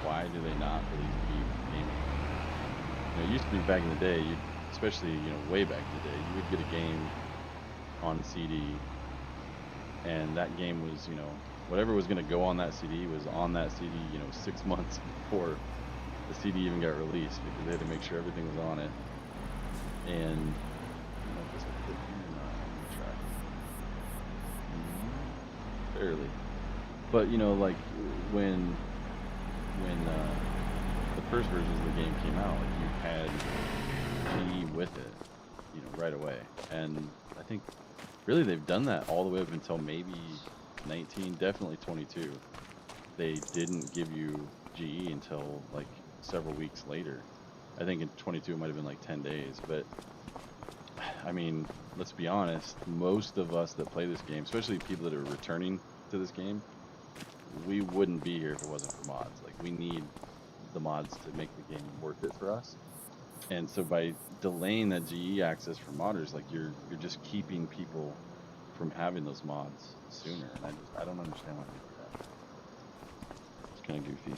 Why do they not release GE gaming? You know, it used to be back in the day, especially way back in the day, you would get a game on CD, and that game was whatever was going to go on that CD was on that CD 6 months before the CD even got released, because they had to make sure everything was on it. And this will fit in on the track. Barely. But like when the first versions of the game came out, like, you had GE with it, right away. And I think really they've done that all the way up until maybe 19, definitely 22. They didn't give you GE until like several weeks later. I think in 22 it might have been like 10 days. But I mean, let's be honest, most of us that play this game, especially people that are returning to this game, we wouldn't be here if it wasn't for mods. Like, we need the mods to make the game worth it for us. And so by delaying that GE access for modders, like, you're just keeping people from having those mods sooner. And I don't understand why they do that. It's kind of goofy.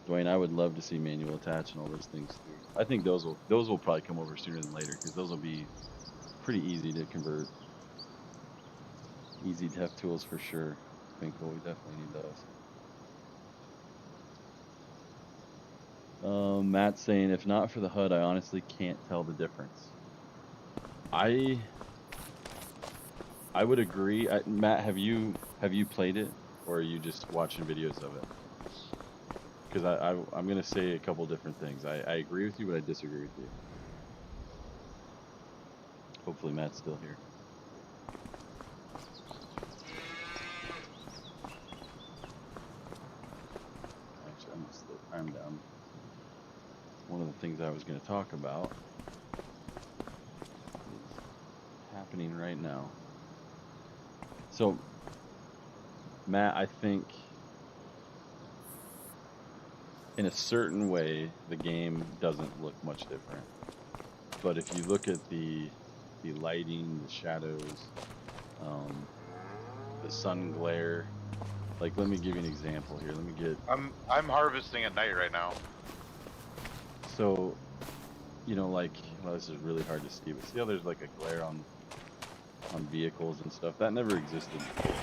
Dwayne, I would love to see manual attach and all those things too. I think those will probably come over sooner than later, because those will be pretty easy to convert. Easy dev tools for sure. Twinkle, we definitely need those. Matt's saying, if not for the HUD, I honestly can't tell the difference. I would agree. Matt, have you played it, or are you just watching videos of it? Because I'm gonna say a couple different things. I agree with you, but I disagree with you. Hopefully Matt's still here. Actually, I'm gonna slow time down. One of the things I was gonna talk about is happening right now. So, Matt, I think in a certain way, the game doesn't look much different. But if you look at the lighting, the shadows, the sun glare, like, let me give you an example here. Let me get. I'm harvesting at night right now. So, you know, like, well, this is really hard to see, but see how there's like a glare on vehicles and stuff? That never existed before.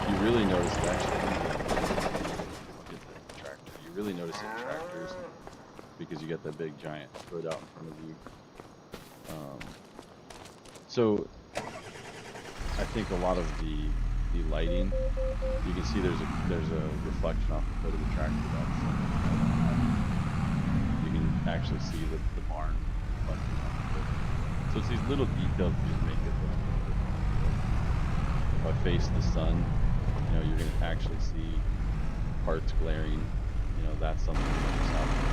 You really notice it actually. Look at the tractor. You really notice it in tractors because you got that big giant hood out in front of you. So I think a lot of the lighting, you can see there's a reflection off the hood of the tractor. You can actually see the barn reflecting off the hood. So it's these little details that just make it look different. If I face the sun, you know, you're gonna actually see parts glaring. You know, that's something that's happening.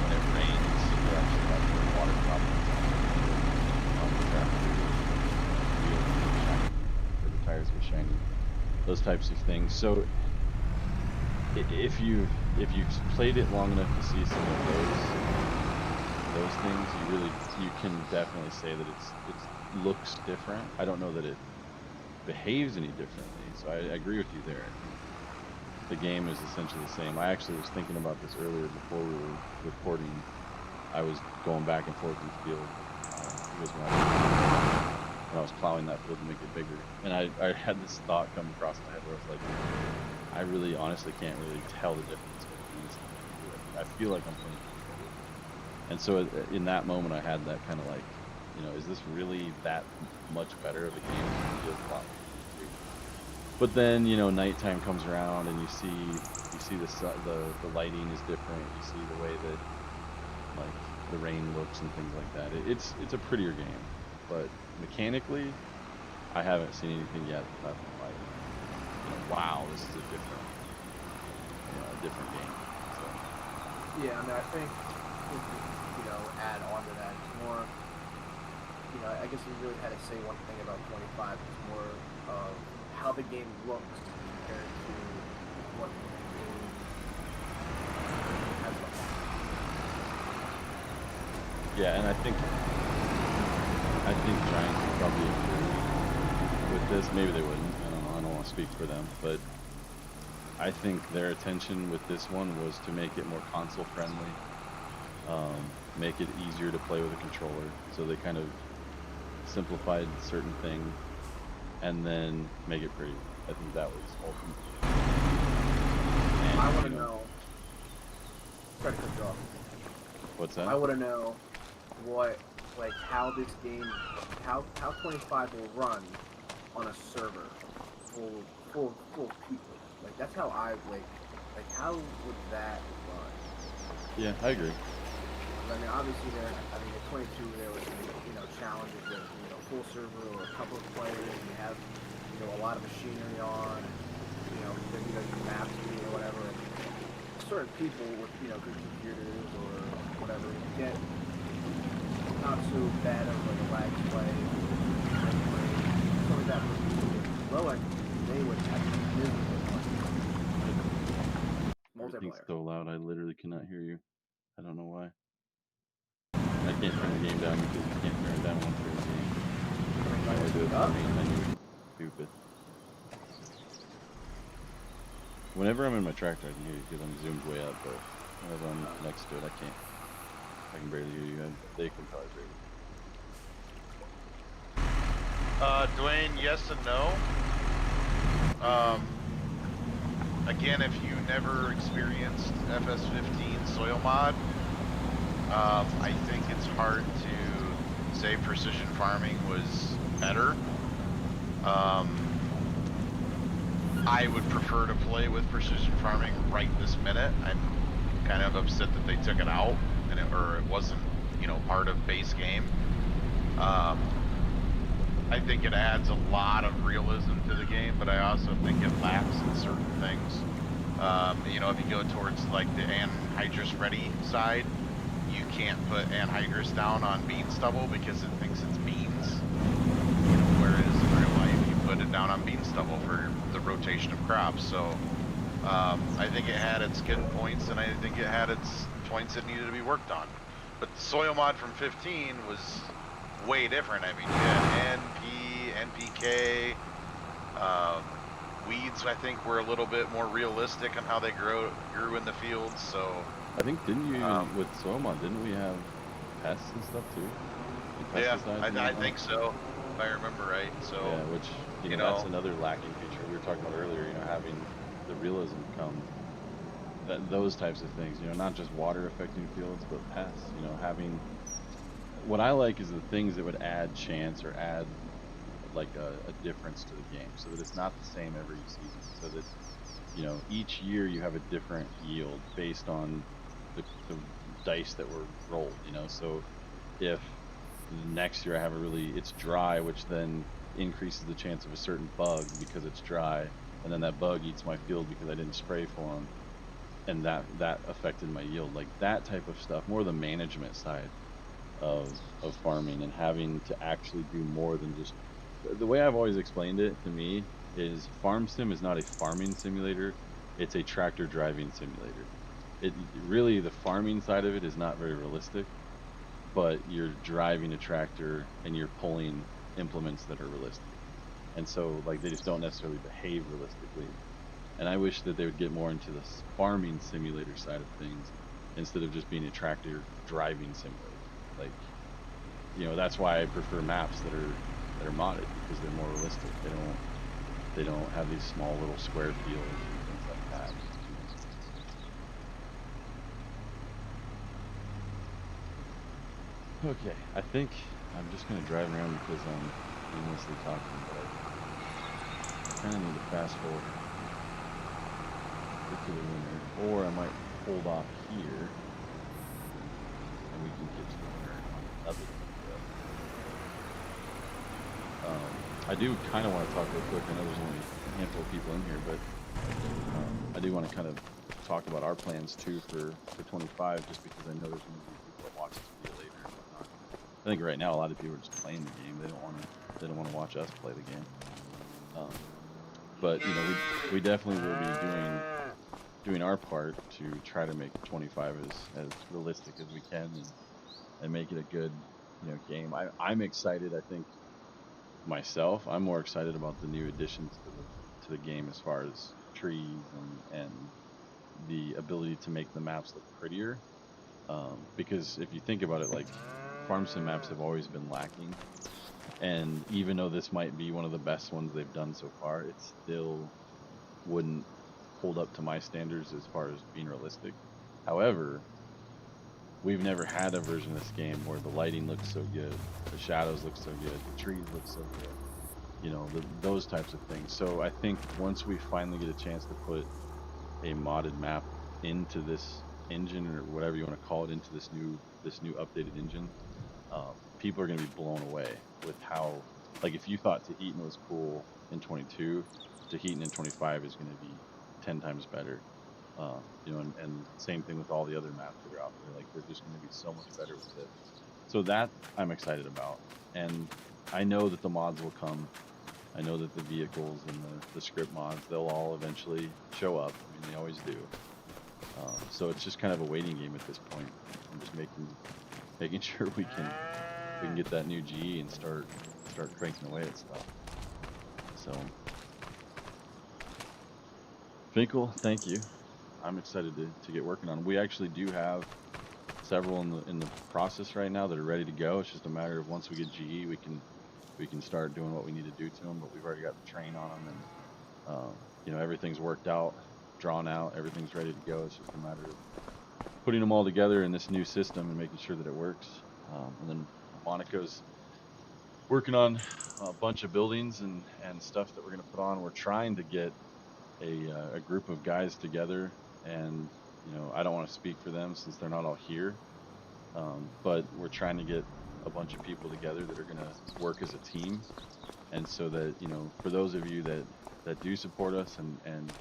When it rains, you actually have the water droplets on the tractor. Wheels get shiny, or the tires get shiny. Those types of things. So if you've played it long enough to see some of those things, you can definitely say that it looks different. I don't know that it behaves any differently. So I agree with you there. The game is essentially the same. I actually was thinking about this earlier before we were recording. I was going back and forth in the field. It was when I was plowing that field to make it bigger. And I had this thought come across my head where I was like, I really honestly can't really tell the difference between these two. I feel like I'm playing. And so in that moment, I had that kind of like, you know, is this really that much better of a game? It feels a lot. But then, you know, nighttime comes around and you see the lighting is different. You see the way that like the rain looks and things like that. It's a prettier game, but mechanically, I haven't seen anything yet that like, you know, wow, this is a different game. So. Yeah, I mean, I think you know, add on to that, it's more. You know, I guess if you really had to say one thing about 25, it's more of how the game looks compared to what the game has looked like. Yeah, and I think Giants would probably agree with this. Maybe they wouldn't. I don't know. I don't want to speak for them, but I think their intention with this one was to make it more console friendly, make it easier to play with a controller. So they kind of simplified certain things and then make it pretty. I think that was ultimate. And, I want to know. Sorry to cut you off. What's that? I want to know how this game, how 25 will run on a server full of people. Like that's how I like how would that run? Yeah, I agree. I mean, obviously at 22 there was challenges with full server or a couple of players, and you have a lot of machinery on, then maps or whatever. And certain people with good computers or whatever get not so bad of like a lag play, something like that. Low end, they would have miserable Everything's multiplayer. so loud, I literally cannot hear you. I don't know why. I can't turn the game down because you can't turn it down once you're in the game. I only do it on the main menu. Stupid. Whenever I'm in my tractor, I can hear you because I'm zoomed way up, but whenever I'm next to it, I can't. I can barely hear you. They can probably barely. Dwayne, yes and no. Again, if you never experienced FS15 soil mod, I think it's hard to say precision farming was better. I would prefer to play with precision farming right this minute. I'm kind of upset that they took it out and it wasn't, you know, part of base game. I think it adds a lot of realism to the game, but I also think it lacks in certain things. You know, if you go towards like the anhydrous ready side, you can't put anhydrous down on bean stubble because it thinks it's beans. Whereas in real life, you put it down on bean stubble for the rotation of crops. So I think it had its good points, and I think it had its points that needed to be worked on. But the soil mod from 15 was way different. I mean, you had NP, NPK, weeds. I think were a little bit more realistic on how they grew in the fields. So I think didn't you with soil mod? Didn't we have pests and stuff too? And yeah, pesticides I think so, if I remember right. So yeah, which you know that's another lacking feature we were talking about earlier. You know, having the realism come. Those types of things, you know, not just water affecting fields, but pests, you know, having, what I like is the things that would add chance or add like a difference to the game so that it's not the same every season, so that, you know, each year you have a different yield based on the dice that were rolled, you know. So if next year I have it's dry, which then increases the chance of a certain bug because it's dry, and then that bug eats my field because I didn't spray for them, and that affected my yield. Like that type of stuff, more the management side of farming, and having to actually do more than just, the way I've always explained it to me is farm sim is not a farming simulator, it's a tractor driving simulator. It really, the farming side of it is not very realistic, but you're driving a tractor and you're pulling implements that are realistic, and so like they just don't necessarily behave realistically. And I wish that they would get more into the farming simulator side of things instead of just being a tractor driving simulator. Like, you know, that's why I prefer maps that are modded, because they're more realistic. They don't have these small little square fields and things like that. Okay, I think I'm just gonna drive around because I'm aimlessly talking, but I kind of need to fast forward to the winner, or I might hold off here and we can get to the winner on another video. I do kind of want to talk real quick. I know there's only a handful of people in here, but I do want to kind of talk about our plans too for 25, just because I know there's going to be people that watch this video later and whatnot. I think right now a lot of people are just playing the game. They don't want to watch us play the game. But you know, we definitely will be doing our part to try to make 25 as realistic as we can, and make it a good, you know, game. I'm excited. I think myself, I'm more excited about the new additions to the game as far as trees and the ability to make the maps look prettier. Because if you think about it, like farm sim maps have always been lacking, and even though this might be one of the best ones they've done so far, it still wouldn't hold up to my standards as far as being realistic. However, we've never had a version of this game where the lighting looks so good, the shadows look so good, the trees look so good, you know, those types of things. So I think once we finally get a chance to put a modded map into this engine, or whatever you want to call it, into this new updated engine, people are going to be blown away with how, like, if you thought Tahitian was cool in 22, Tahitian in 25 is going to be 10 times better. You know, and same thing with all the other maps that are out there. Like, they're just going to be so much better with it. So that I'm excited about. And I know that the mods will come. I know that the vehicles and the script mods, they'll all eventually show up. I mean, they always do. So it's just kind of a waiting game at this point. I'm just making sure we can get that new GE and start cranking away at stuff. So, Finkel, thank you. I'm excited to get working on them. We actually do have several in the process right now that are ready to go. It's just a matter of once we get GE, we can we can start doing what we need to do to them. But we've already got the train on them, and you know, everything's worked out, drawn out, everything's ready to go. It's just a matter of putting them all together in this new system and making sure that it works. And then Monaco's working on a bunch of buildings and stuff that we're going to put on. We're trying to get a group of guys together, and you know, I don't want to speak for them since they're not all here, but we're trying to get a bunch of people together that are going to work as a team, and so that, you know, for those of you that do support us and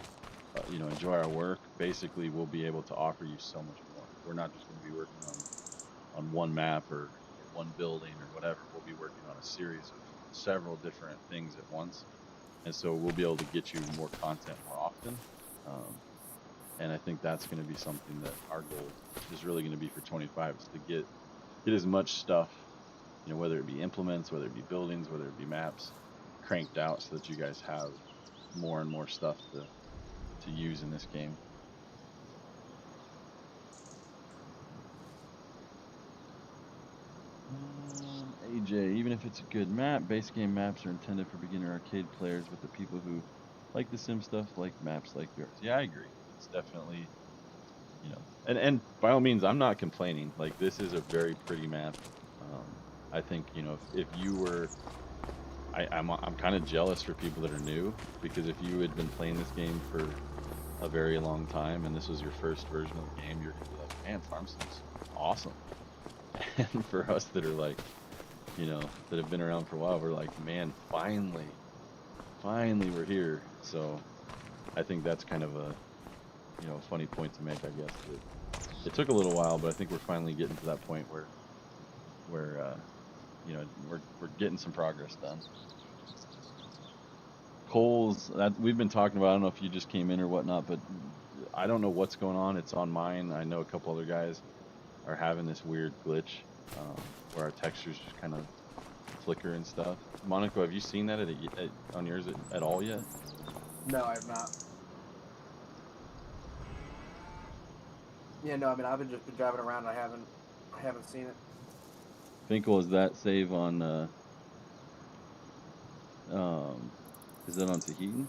you know, enjoy our work, basically we'll be able to offer you so much more. We're not just going to be working on one map or one building or whatever. We'll be working on a series of several different things at once, and so we'll be able to get you more content more often. And I think that's going to be something that our goal is really going to be for 25, is to get as much stuff, you know, whether it be implements, whether it be buildings, whether it be maps, cranked out so that you guys have more and more stuff to use in this game. AJ, even if it's a good map, base game maps are intended for beginner arcade players, but the people who like the sim stuff like maps like yours. Yeah, I agree. It's definitely, you know, and by all means, I'm not complaining. Like, this is a very pretty map. I think, you know, if you were, I'm kind of jealous for people that are new, because if you had been playing this game for a very long time and this was your first version of the game, you're gonna be like, man, Farm Sim's awesome. And for us that are like, you know, that have been around for a while, we're like, man, finally we're here. So I think that's kind of a, you know, funny point to make, I guess. It took a little while, but I think we're finally getting to that point where you know, we're getting some progress done. Coles, that we've been talking about, I don't know if you just came in or whatnot, but I don't know what's going on. It's on mine. I know a couple other guys are having this weird glitch where our textures just kind of flicker and stuff. Monaco, have you seen that on yours at all yet? No, I have not. Yeah, no, I mean, I've been driving around and I haven't seen it. Finkel, is that save on is that on Tahitian?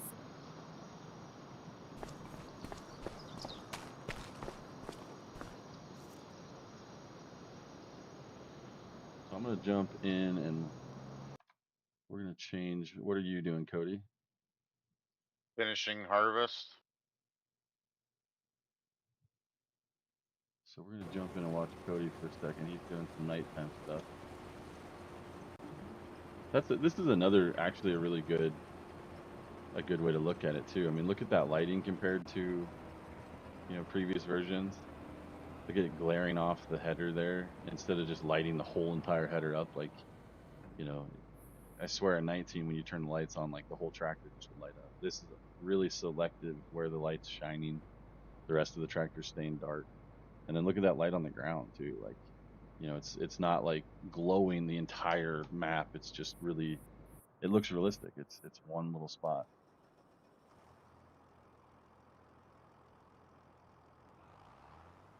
So I'm gonna jump in and we're gonna change. What are you doing, Cody? Finishing harvest. So we're gonna jump in and watch Cody for a second. He's doing some nighttime stuff. This is another, actually, a really good way to look at it too. I mean, look at that lighting compared to, you know, previous versions. Look at it glaring off the header there instead of just lighting the whole entire header up. Like, you know, I swear at 19, when you turn the lights on, like the whole tractor just would light up. This is really selective where the light's shining. The rest of the tractor's staying dark. And then look at that light on the ground too. Like, you know, it's not like glowing the entire map. It's just really, it looks realistic. It's one little spot.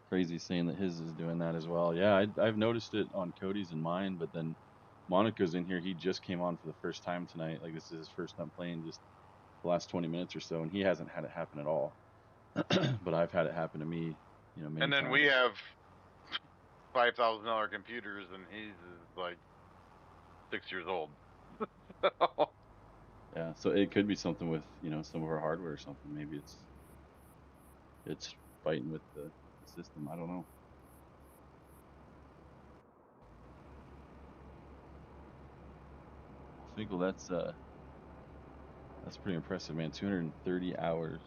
Crazy saying that his is doing that as well. Yeah, I've noticed it on Cody's and mine, but then Monica's in here. He just came on for the first time tonight. Like, this is his first time playing, just the last 20 minutes or so, and he hasn't had it happen at all. But I've had it happen to me, you know, many And then times. we have $5,000 computers, and he's like 6 years old. Yeah, so it could be something with, you know, some of our hardware or something. Maybe it's fighting with the system. I don't know. Finkel, that's pretty impressive, man. 230 hours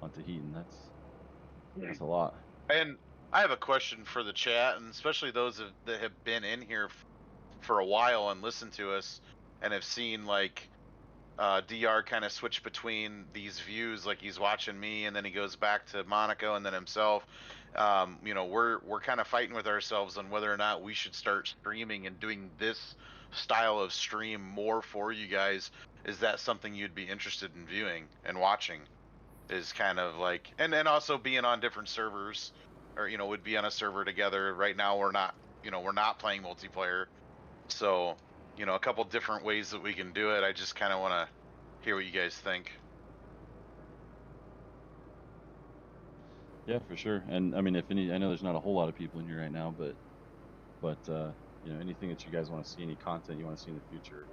on Tahitian. That's a lot. And I have a question for the chat, and especially those that have been in here for a while and listened to us and have seen, like, DR kind of switch between these views. Like, he's watching me and then he goes back to Monaco and then himself. You know, we're kind of fighting with ourselves on whether or not we should start streaming and doing this style of stream more for you guys. Is that something you'd be interested in viewing and watching? Is kind of like, and then also being on different servers, or, you know, would be on a server together. Right now we're not, you know, we're not playing multiplayer. So, you know, a couple different ways that we can do it. I just kind of want to hear what you guys think. Yeah, for sure. And I mean, if any, I know there's not a whole lot of people in here right now, but you know, anything that you guys want to see, any content you want to see in the future.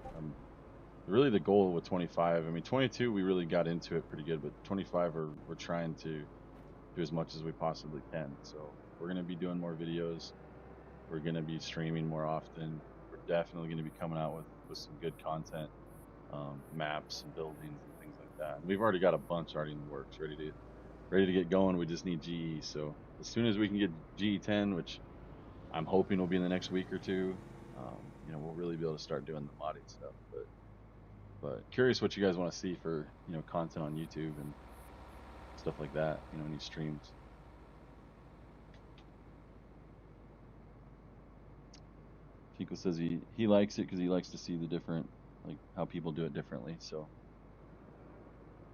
Really the goal with 25, I mean, 22 we really got into it pretty good, but 25 we're trying to do as much as we possibly can. So we're going to be doing more videos. We're going to be streaming more often. We're definitely going to be coming out with some good content, maps and buildings and things like that. And we've already got a bunch already in the works, ready to get going. We just need GE. So as soon as we can get GE 10, which I'm hoping will be in the next week or two, you know, we'll really be able to start doing the modding stuff. But curious what you guys want to see for, you know, content on YouTube and stuff like that, you know, any streams. Chico says he likes it because he likes to see the different, like how people do it differently. So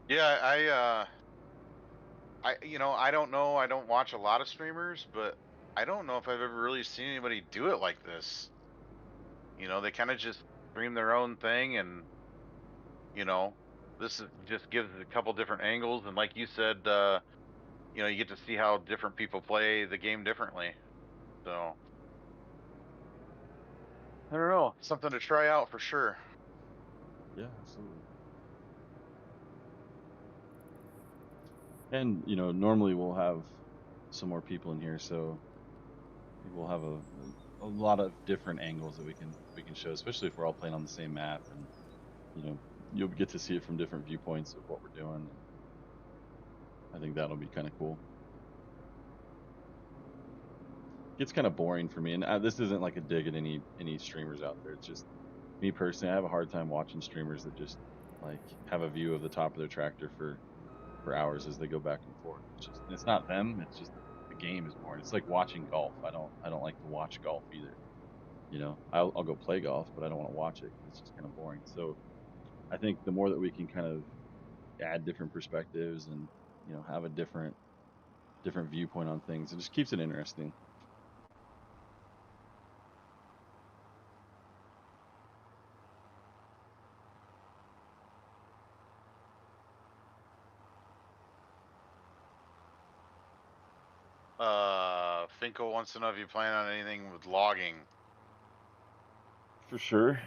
Yeah, you know, I don't know. I don't watch a lot of streamers, but I don't know if I've ever really seen anybody do it like this. You know, they kind of just stream their own thing, and you know, just gives a couple different angles. And like you said, you know, you get to see how different people play the game differently. So I don't know, something to try out for sure. yeah, absolutely. And you know, normally we'll have some more people in here, so we'll have a lot of different angles that we can show, especially if we're all playing on the same map, and you know, you'll get to see it from different viewpoints of what we're doing. And I think that'll be kind of cool. Gets kind of boring for me, and this isn't like a dig at any streamers out there. It's just me personally. I have a hard time watching streamers that just like have a view of the top of their tractor for hours as they go back and forth. It's not them. It's just the game is boring. It's like watching golf. I don't like to watch golf either. You know, I'll go play golf, but I don't want to watch it because it's just kind of boring. So I think the more that we can kind of add different perspectives and, you know, have a different viewpoint on things, it just keeps it interesting. Finkel wants to know if you plan on anything with logging. For sure.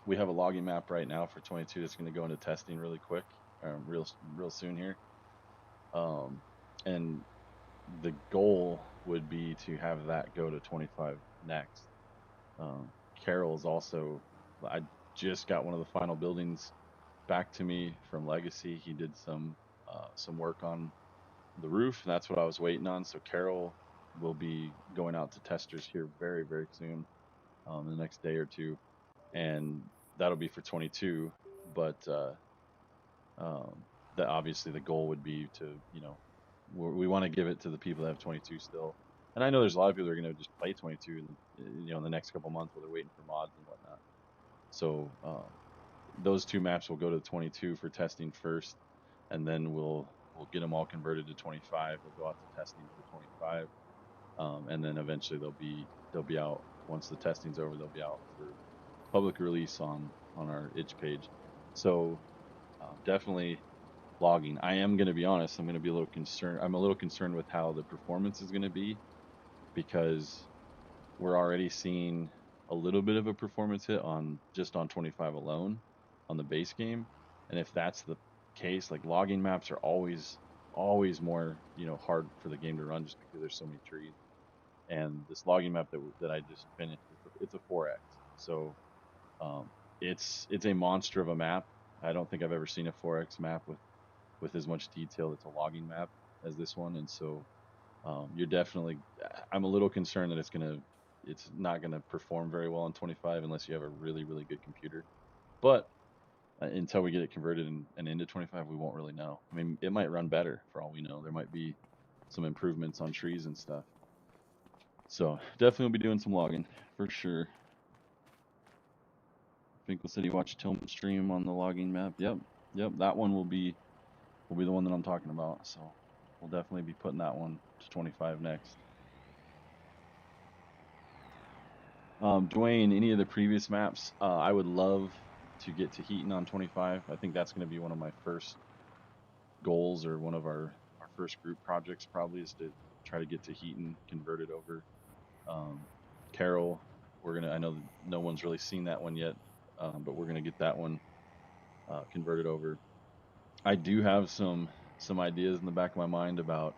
We have a logging map right now for 22 that's going to go into testing really quick, real soon here. And the goal would be to have that go to 25 next. Carroll's also, I just got one of the final buildings back to me from Legacy. He did some work on the roof. That's what I was waiting on. So Carroll will be going out to testers here very, very soon, in the next day or two, and that'll be for 22. But that obviously the goal would be to, you know, we want to give it to the people that have 22 still. And I know there's a lot of people that are going to just play 22, you know, in the next couple months while they're waiting for mods and whatnot. So those two maps will go to 22 for testing first, and then we'll get them all converted to 25. They'll go out to testing for 25, and then eventually they'll be out once the testing's over. They'll be out for public release on our itch page. So definitely logging. I am going to be honest. I'm going to be a little concerned. I'm a little concerned with how the performance is going to be, because we're already seeing a little bit of a performance hit on 25 alone on the base game. And if that's the case, like logging maps are always more, you know, hard for the game to run just because there's so many trees. And this logging map that I just finished, it's a 4x. So it's a monster of a map. I don't think I've ever seen a 4x map with as much detail that's a logging map as this one. And so you're definitely, I'm a little concerned that it's not gonna perform very well on 25 unless you have a really, really good computer. But until we get it converted and into 25, we won't really know. I mean, it might run better for all we know. There might be some improvements on trees and stuff. So definitely will be doing some logging for sure. Finkel said he watched Tillman's stream on the logging map. Yep, that one will be the one that I'm talking about. So we'll definitely be putting that one to 25 next. Dwayne, any of the previous maps, I would love to get to Heaton on 25. I think that's going to be one of my first goals, or one of our first group projects probably, is to try to get to Heaton, convert it over. Carroll, I know that no one's really seen that one yet, but we're gonna get that one converted over. I do have some ideas in the back of my mind about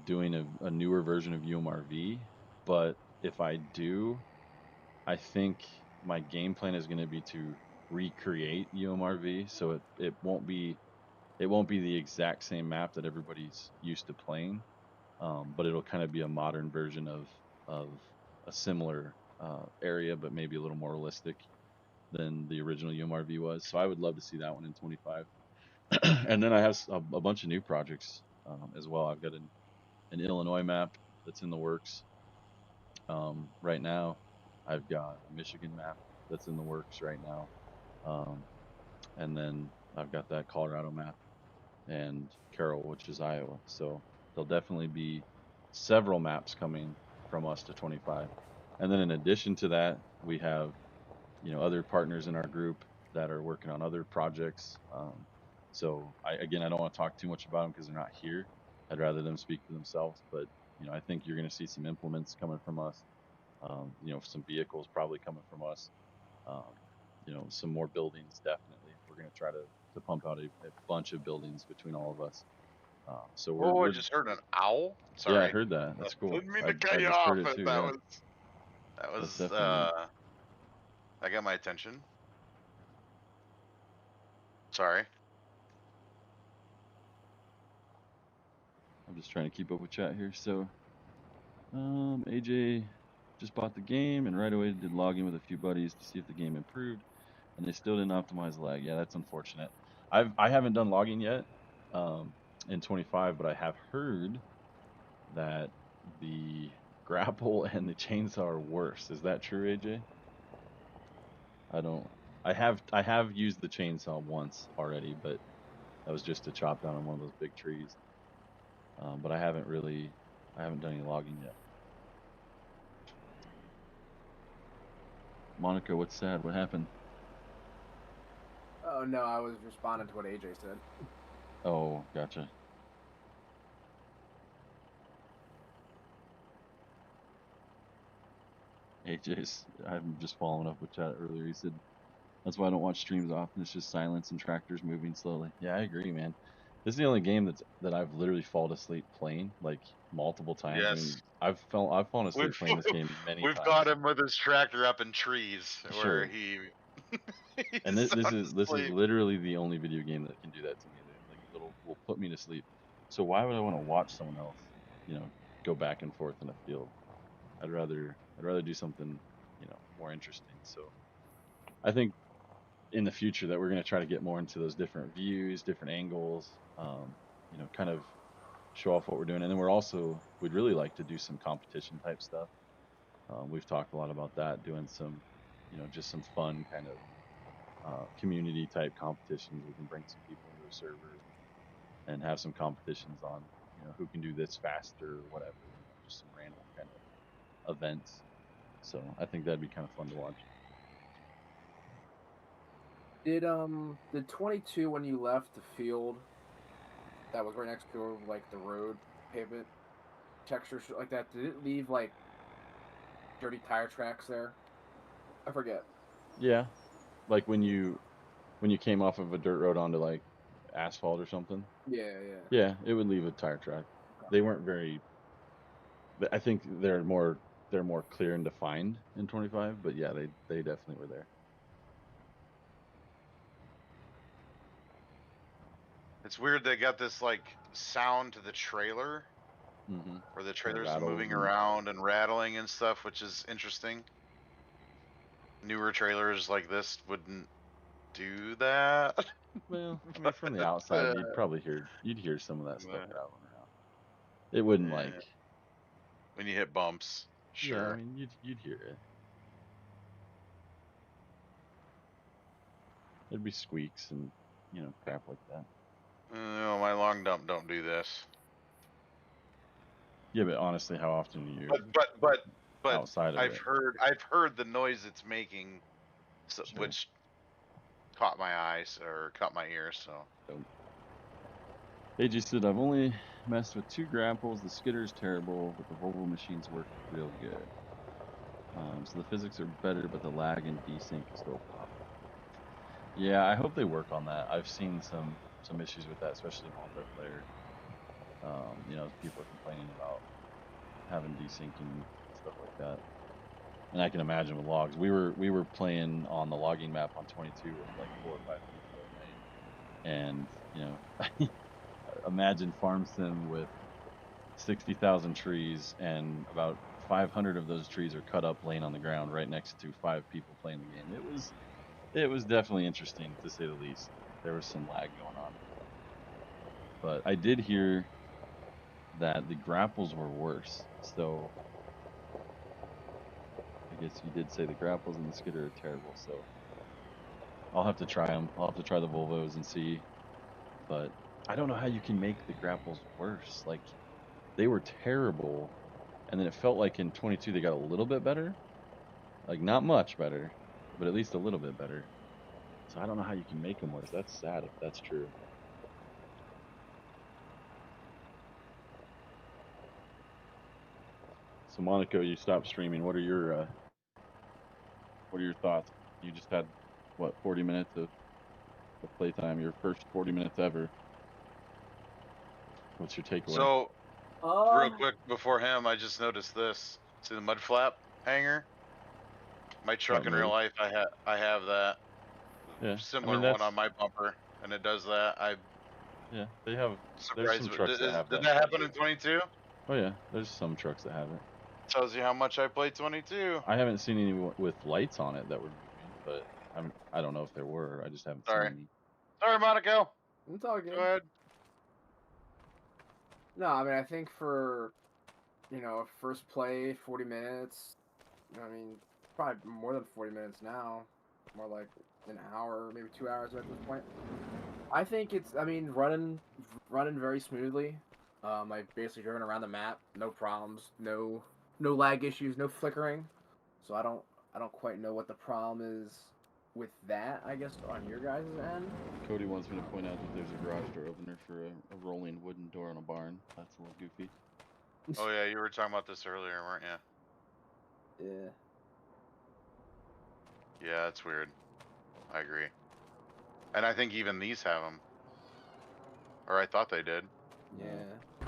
doing a newer version of UMRV, but if I do, I think my game plan is going to be to recreate UMRV, so it won't be the exact same map that everybody's used to playing, but it'll kind of be a modern version of a similar area, but maybe a little more realistic than the original UMRV was. So I would love to see that one in 25. And then I have a bunch of new projects as well. I've got an Illinois map that's in the works right now. I've got a Michigan map that's in the works right now, and then I've got that Colorado map and Carroll, which is Iowa. So there'll definitely be several maps coming from us to 25. And then in addition to that, we have, other partners in our group that are working on other projects. So I don't want to talk too much about them because they're not here. I'd rather them speak for themselves. But I think you're going to see some implements coming from us. Some vehicles probably coming from us. Um, some more buildings definitely. We're going to try to pump out a bunch of buildings between all of us. So Oh, I we're just heard an owl. yeah, I Sorry. heard that. That's cool. Didn't mean I to cut I you just heard off, it but too. that Yeah, was that that's was definitely neat. that got my attention. Sorry. I'm just trying to keep up with chat here. So, AJ just bought the game and right away did log in with a few buddies to see if the game improved, and they still didn't optimize lag. Yeah, that's unfortunate. I haven't done logging yet in 25, but I have heard that the grapple and the chainsaw are worse. Is that true, AJ? I don't. I have used the chainsaw once already, but that was just to chop down on one of those big trees. But I haven't done any logging yet. Monica, what's sad? What happened? Oh no, I was responding to what AJ said. Oh, gotcha. I'm just following up with chat earlier. He said, that's why I don't watch streams often. It's just silence and tractors moving slowly. Yeah, I agree, man. This is the only game that I've literally fallen asleep playing, like, multiple times. I Yes. mean, I've fallen We've asleep playing this game many we've got times. him with his tractor up in trees where Sure. he And he's this sound is asleep. literally the only video game that can do that to me. That, like, will put me to sleep. So why would I want to watch someone else, go back and forth in a field? I'd rather do something, more interesting. So I think in the future that we're going to try to get more into those different views, different angles, kind of show off what we're doing. And then we'd really like to do some competition type stuff. We've talked a lot about that, doing some, just some fun kind of community type competitions. We can bring some people into the server and have some competitions on, who can do this faster or whatever, just some random kind of events. So I think that'd be kind of fun to watch. Did the 22 when you left the field that was right next to like the road pavement texture like that? Did it leave like dirty tire tracks there? I forget. Yeah, like when you came off of a dirt road onto like asphalt or something. Yeah, yeah. Yeah, it would leave a tire track. They weren't very. I think they're more clear and defined in 25, but yeah, they definitely were there. It's weird they got this like sound to the trailer Mm-hmm. where the Kind of trailer's rattles moving and around and rattling and stuff, which is interesting. Newer trailers like this wouldn't do that. well, I mean, from the But, outside, you'd hear some of that stuff rattling around. It wouldn't like. when you hit bumps, Yeah, I sure. mean, you'd hear it. There'd be squeaks and crap like that. No, my long dump don't do this. Yeah, but honestly, how often do you? But But outside of I've it. heard the noise it's making, so, Sure. which caught my eyes or caught my ears. So AG said, I've only messed with 2 grapples. The skitter's terrible, but the Volvo machines work real good. So the physics are better, but the lag and desync is still a problem. Yeah, I hope they work on that. I've seen some issues with that, especially multiplayer. You know, people are complaining about having desync and stuff like that. And I can imagine with logs. We were playing on the logging map on 22 with like 4 or 5 people at night, and you know, imagine farm sim with 60,000 trees, and about 500 of those trees are cut up, laying on the ground right next to 5 people playing the game. It was definitely interesting, to say the least. There was some lag going on, but I did hear that the grapples were worse. So I guess you did say the grapples and the skidder are terrible. So I'll have to try them. I'll have to try the Volvos and see. But I don't know how you can make the grapples worse. Like, they were terrible, and then it felt like in 22 they got a little bit better. Like, not much better, but at least a little bit better. So I don't know how you can make them worse. That's sad if that's true. So Monaco, you stopped streaming. What are your thoughts? You just had what, 40 minutes of playtime, your first 40 minutes ever. What's your takeaway? So real quick before him, I just noticed this. See the mud flap hanger? My truck in real life, I have that. Yeah, Similar I mean, one on my bumper, and it does that. Yeah, they have. There's Surprised. some trucks that have Did that. that happen in 22? Oh yeah, there's some trucks that have it. Tells you how much I play 22. I haven't seen any with lights on it that were moving, but I don't know if there were. I just haven't seen any. Sorry, Monaco. It's all good. Go ahead. No, I mean, I think for, you know, first play, 40 minutes, I mean, probably more than 40 minutes now. More like an hour, maybe 2 hours at this point. I think it's, I mean, running very smoothly. I've basically driven around the map, no problems, no lag issues, no flickering. So I don't quite know what the problem is with that, I guess, on your guys' end. Cody wants me to point out that there's a garage door opener for a rolling wooden door on a barn. That's a little goofy. Oh yeah, you were talking about this earlier, weren't you? Yeah. Yeah, that's weird. I agree. And I think even these have them. Or I thought they did. Yeah.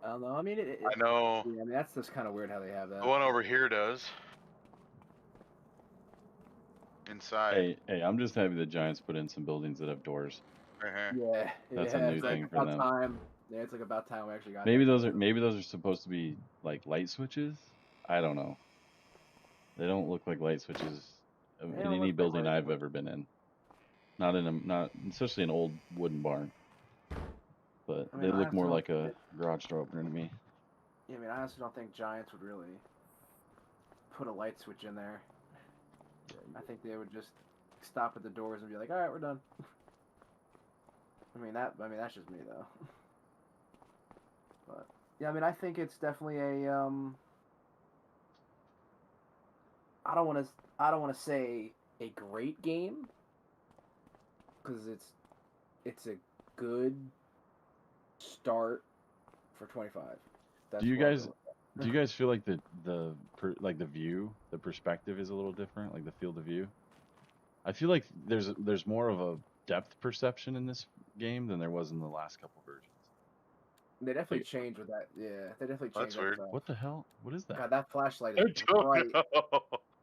I don't know. I mean, I know. Yeah, I mean, that's just kind of weird how they have that. The one over here does. Inside. Hey, I'm just happy the Giants put in some buildings that have doors. Yeah. That's a new thing for them. Time. Yeah, it's like about time we actually got. Maybe those are supposed to be like light switches. I don't know. They don't look like light switches in any building I've ever been in. Not especially an old wooden barn. But they look more like a garage door opener to me. Yeah, I mean, I honestly don't think Giants would really put a light switch in there. I think they would just stop at the doors and be like, "All right, we're done." I mean, that's just me though. But yeah, I mean, I think it's definitely a I don't want to say a great game, because it's a good start for 25. Do you guys feel like the view, the perspective is a little different, like the field of view? I feel like there's more of a depth perception in this game than there was in the last couple versions. They definitely changed with that. Yeah, they definitely changed. That's weird. What the hell? What is that? God, that flashlight is bright.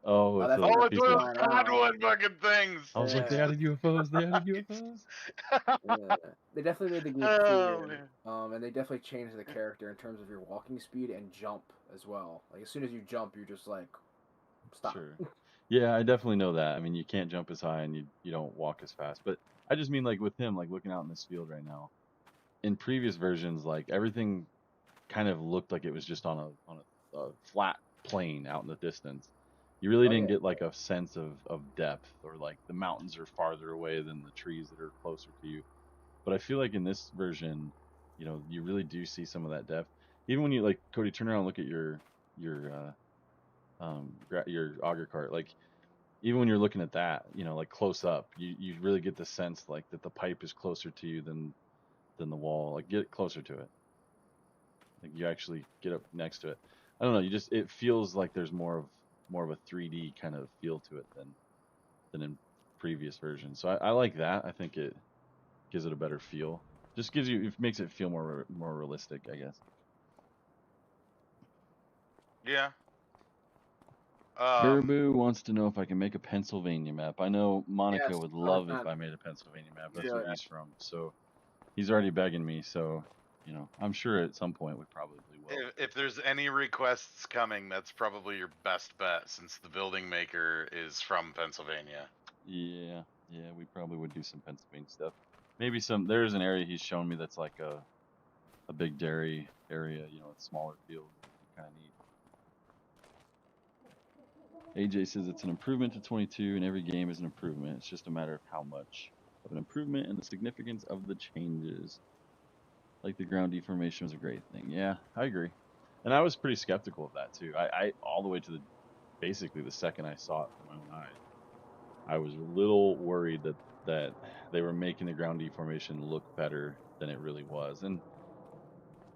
Oh, it's it's one fucking things. I was like, they added UFOs. They added UFOs. Yeah. They definitely made the game clear. And they definitely changed the character in terms of your walking speed and jump as well. Like, as soon as you jump, you're just like, stop. Sure. Yeah, I definitely know that. I mean, you can't jump as high and you don't walk as fast. But I just mean, like, with him, like, looking out in this field right now. In previous versions, like, everything kind of looked like it was just on a flat plane out in the distance. You really didn't get like a sense of depth, or like the mountains are farther away than the trees that are closer to you. But I feel like in this version, you know, you really do see some of that depth. Even when you, like, Cody, turn around and look at your your auger cart. Like even when you're looking at that, like close up, you really get the sense like that the pipe is closer to you than the wall. Like get closer to it. Like you actually get up next to it. I don't know. It feels like there's more of a 3D kind of feel to it than in previous versions. So I like that. I think it gives it a better feel. Just it makes it feel more realistic, I guess. Yeah. Caribou wants to know if I can make a Pennsylvania map. I know Monica Yes, would love if 100%. I made a Pennsylvania map. That's Yeah. where he's from. So he's already begging me. So, I'm sure at some point we probably will. If there's any requests coming, that's probably your best bet since the building maker is from Pennsylvania. Yeah, we probably would do some Pennsylvania stuff. Maybe there's an area he's shown me that's like a big dairy area, a smaller field. Kind of neat. AJ says it's an improvement to 22, and every game is an improvement. It's just a matter of how much of an improvement and the significance of the changes. Like the ground deformation was a great thing. Yeah, I agree. And I was pretty skeptical of that too. I all the way to basically the second I saw it with my own eyes, I was a little worried that they were making the ground deformation look better than it really was. And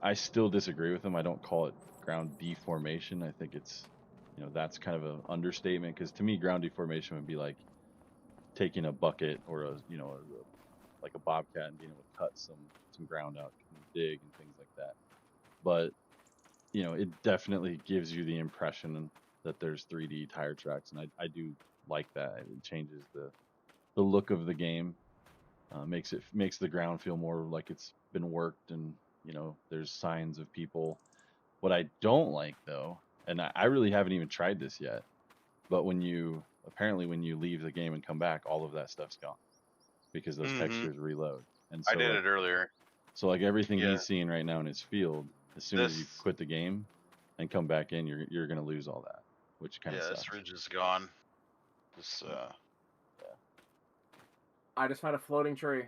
I still disagree with them. I don't call it ground deformation. I think it's that's kind of an understatement, because to me ground deformation would be like taking a bucket or like a bobcat and being able to cut some ground out and dig and things like that. But it definitely gives you the impression that there's 3D tire tracks, and I do like that. It changes the look of the game, makes the ground feel more like it's been worked, and there's signs of people. What I don't like though, and I really haven't even tried this yet, but when you leave the game and come back, all of that stuff's gone because those textures reload. And so I did it earlier. So like everything he's seeing right now in his field, as soon as you This- quit the game and come back in, you're gonna lose all that, which kind of sucks. This ridge is gone. This I just found a floating tree.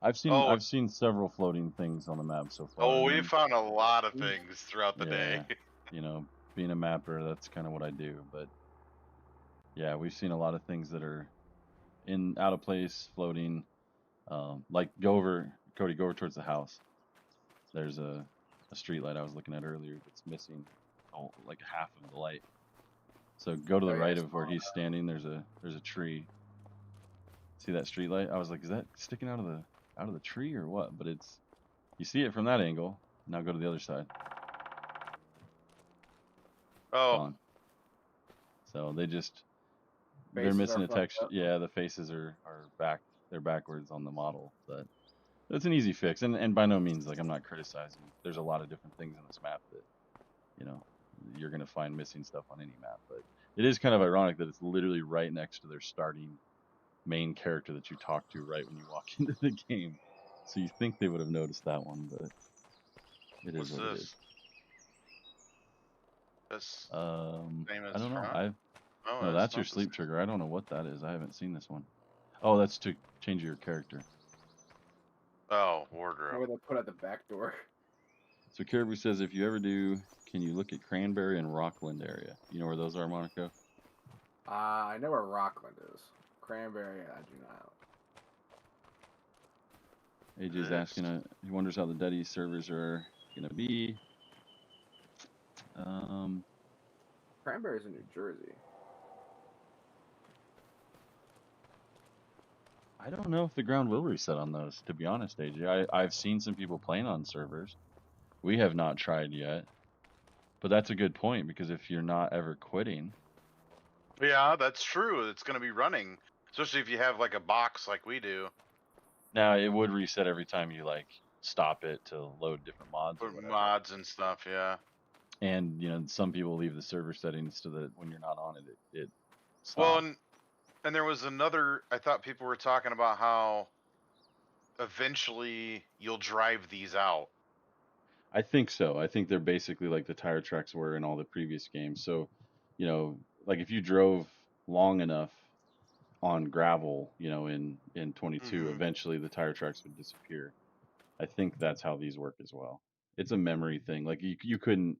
I've seen several floating things on the map so far. Oh, we found a lot of things throughout the day. Being a mapper, that's kind of what I do. But yeah, we've seen a lot of things that are out of place, floating. Like go over towards the house. There's a street light I was looking at earlier that's missing like half of the light. So go to the right of where he's standing. There's a tree. See that street light? I was like, is that sticking out of the tree or what? But you see it from that angle. Now go to the other side. Oh. Gone. So they're missing a texture. Yeah, the faces are back. They're backwards on the model. But that's an easy fix. And by no means, like, I'm not criticizing. There's a lot of different things in this map that, you're going to find missing stuff on any map. But it is kind of ironic that it's literally right next to their starting main character that you talk to right when you walk into the game. So you think they would have noticed that one, but it is what it is. This I don't know. No, that's your sleep trigger. I don't know what that is. I haven't seen this one. Oh, that's to change your character. Oh, wardrobe. Where they put at the back door. So Caribou says, if you ever do, can you look at Cranberry and Rockland area? You know where those are, Monaco? I know where Rockland is. Cranberry, I do not. AJ's asking, he wonders how the Dead East servers are going to be. Cranberry's in New Jersey. I don't know if the ground will reset on those, to be honest, AJ. I've seen some people playing on servers. We have not tried yet. But that's a good point, because if you're not ever quitting... Yeah, that's true. It's going to be running. Especially if you have like a box like we do. Now, it would reset every time you like stop it to load different mods. Or mods and stuff, yeah. And some people leave the server settings so that when you're not on it stops. Well, and there was another. I thought people were talking about how eventually you'll drive these out. I think so. I think they're basically like the tire tracks were in all the previous games. So, like if you drove long enough on gravel, in 22, eventually the tire tracks would disappear. I think that's how these work as well. It's a memory thing. Like you couldn't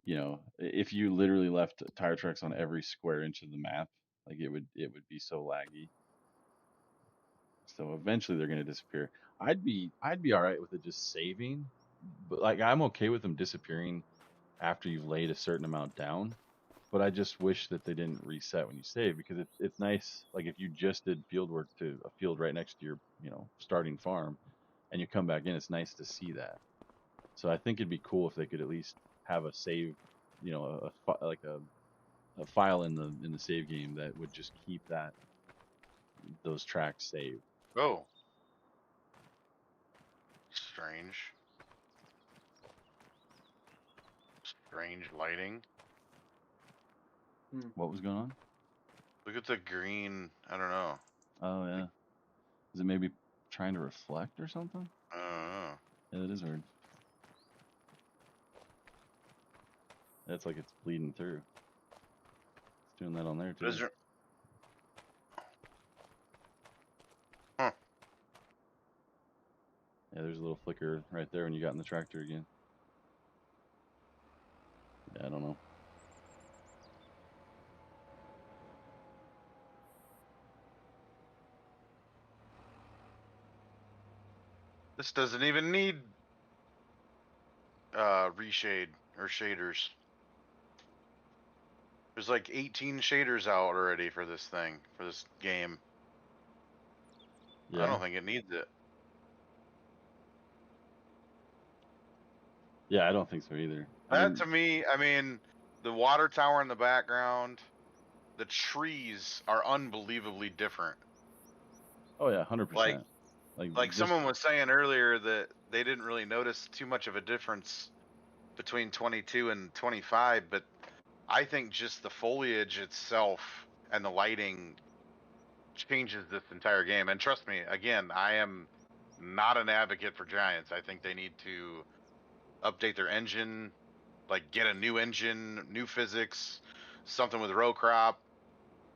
you know, if you literally left tire tracks on every square inch of the map, like it would be so laggy. So eventually they're gonna disappear. I'd be all right with it just saving, but like I'm okay with them disappearing after you've laid a certain amount down. But I just wish that they didn't reset when you save, because it's nice. Like if you just did field work to a field right next to your, you know, starting farm, and you come back in, it's nice to see that. So I think it'd be cool if they could at least have a save, you know, like a file in the save game that would just keep those tracks saved. Oh, strange. Strange lighting. What was going on? Look at the green. I don't know. Oh yeah, is it maybe trying to reflect or something? I don't know. Yeah, that is weird. That's like it's bleeding through. It's doing that on there But too. is there? Huh. Yeah, there's a little flicker right there when you got in the tractor again. Yeah, I don't know. This doesn't even need reshade or shaders. There's like 18 shaders out already for this thing, for this game. Yeah. I don't think it needs it. Yeah, I don't think so either. That to me, I mean, the water tower in the background, the trees are unbelievably different. Oh yeah, 100%. Like just, someone was saying earlier that they didn't really notice too much of a difference between 22 and 25, but I think just the foliage itself and the lighting changes this entire game. And trust me, again, I am not an advocate for Giants. I think they need to update their engine, like get a new engine, new physics, something with row crop.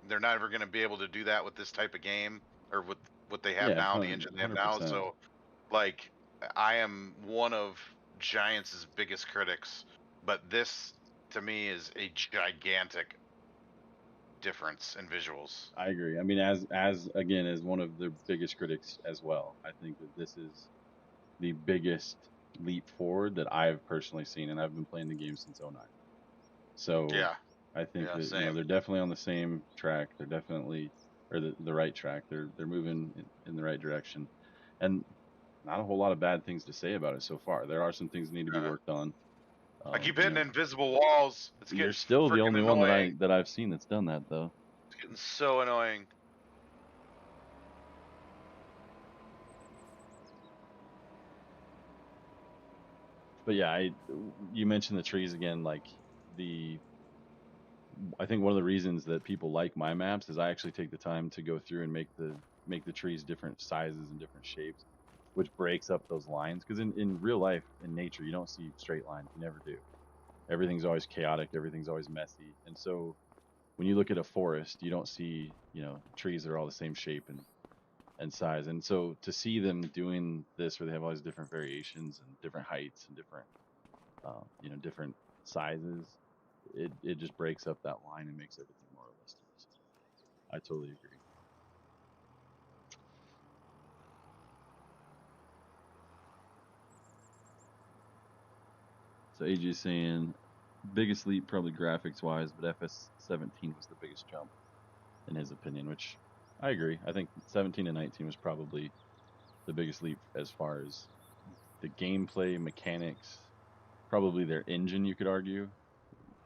They're never going to be able to do that with this type of game or with what they have yeah, now, the engine they have now. 100%. So, like, I am one of Giants' biggest critics, but this to me is a gigantic difference in visuals. I agree. I mean, as again, as one of their biggest critics as well, I think that this is the biggest leap forward that I've personally seen, and I've been playing the game since '09. So Yeah, I think yeah, that, you know, same. they're definitely on the same track. They're definitely, or the right track. They're moving in the right direction, and not a whole lot of bad things to say about it so far. There are some things that need to be Uh, worked on. I keep You hitting know, invisible walls. It's you're getting still the freaking only one annoying. that I've seen that's done that though. It's getting so annoying. But yeah, you mentioned the trees again. Like I think one of the reasons that people like my maps is I actually take the time to go through and make the trees different sizes and different shapes, which breaks up those lines. Because in real life, in nature, you don't see straight lines. You never do. Everything's always chaotic. Everything's always messy. And so when you look at a forest, you don't see, you know, trees that are all the same shape and size. And so to see them doing this, where they have all these different variations and different heights and different, you know, different sizes, it just breaks up that line and makes everything more realistic. So I totally agree. So AJ is saying biggest leap probably graphics wise, but FS17 was the biggest jump in his opinion, which I agree. I think 17 and 19 was probably the biggest leap as far as the gameplay mechanics. Probably their engine, you could argue,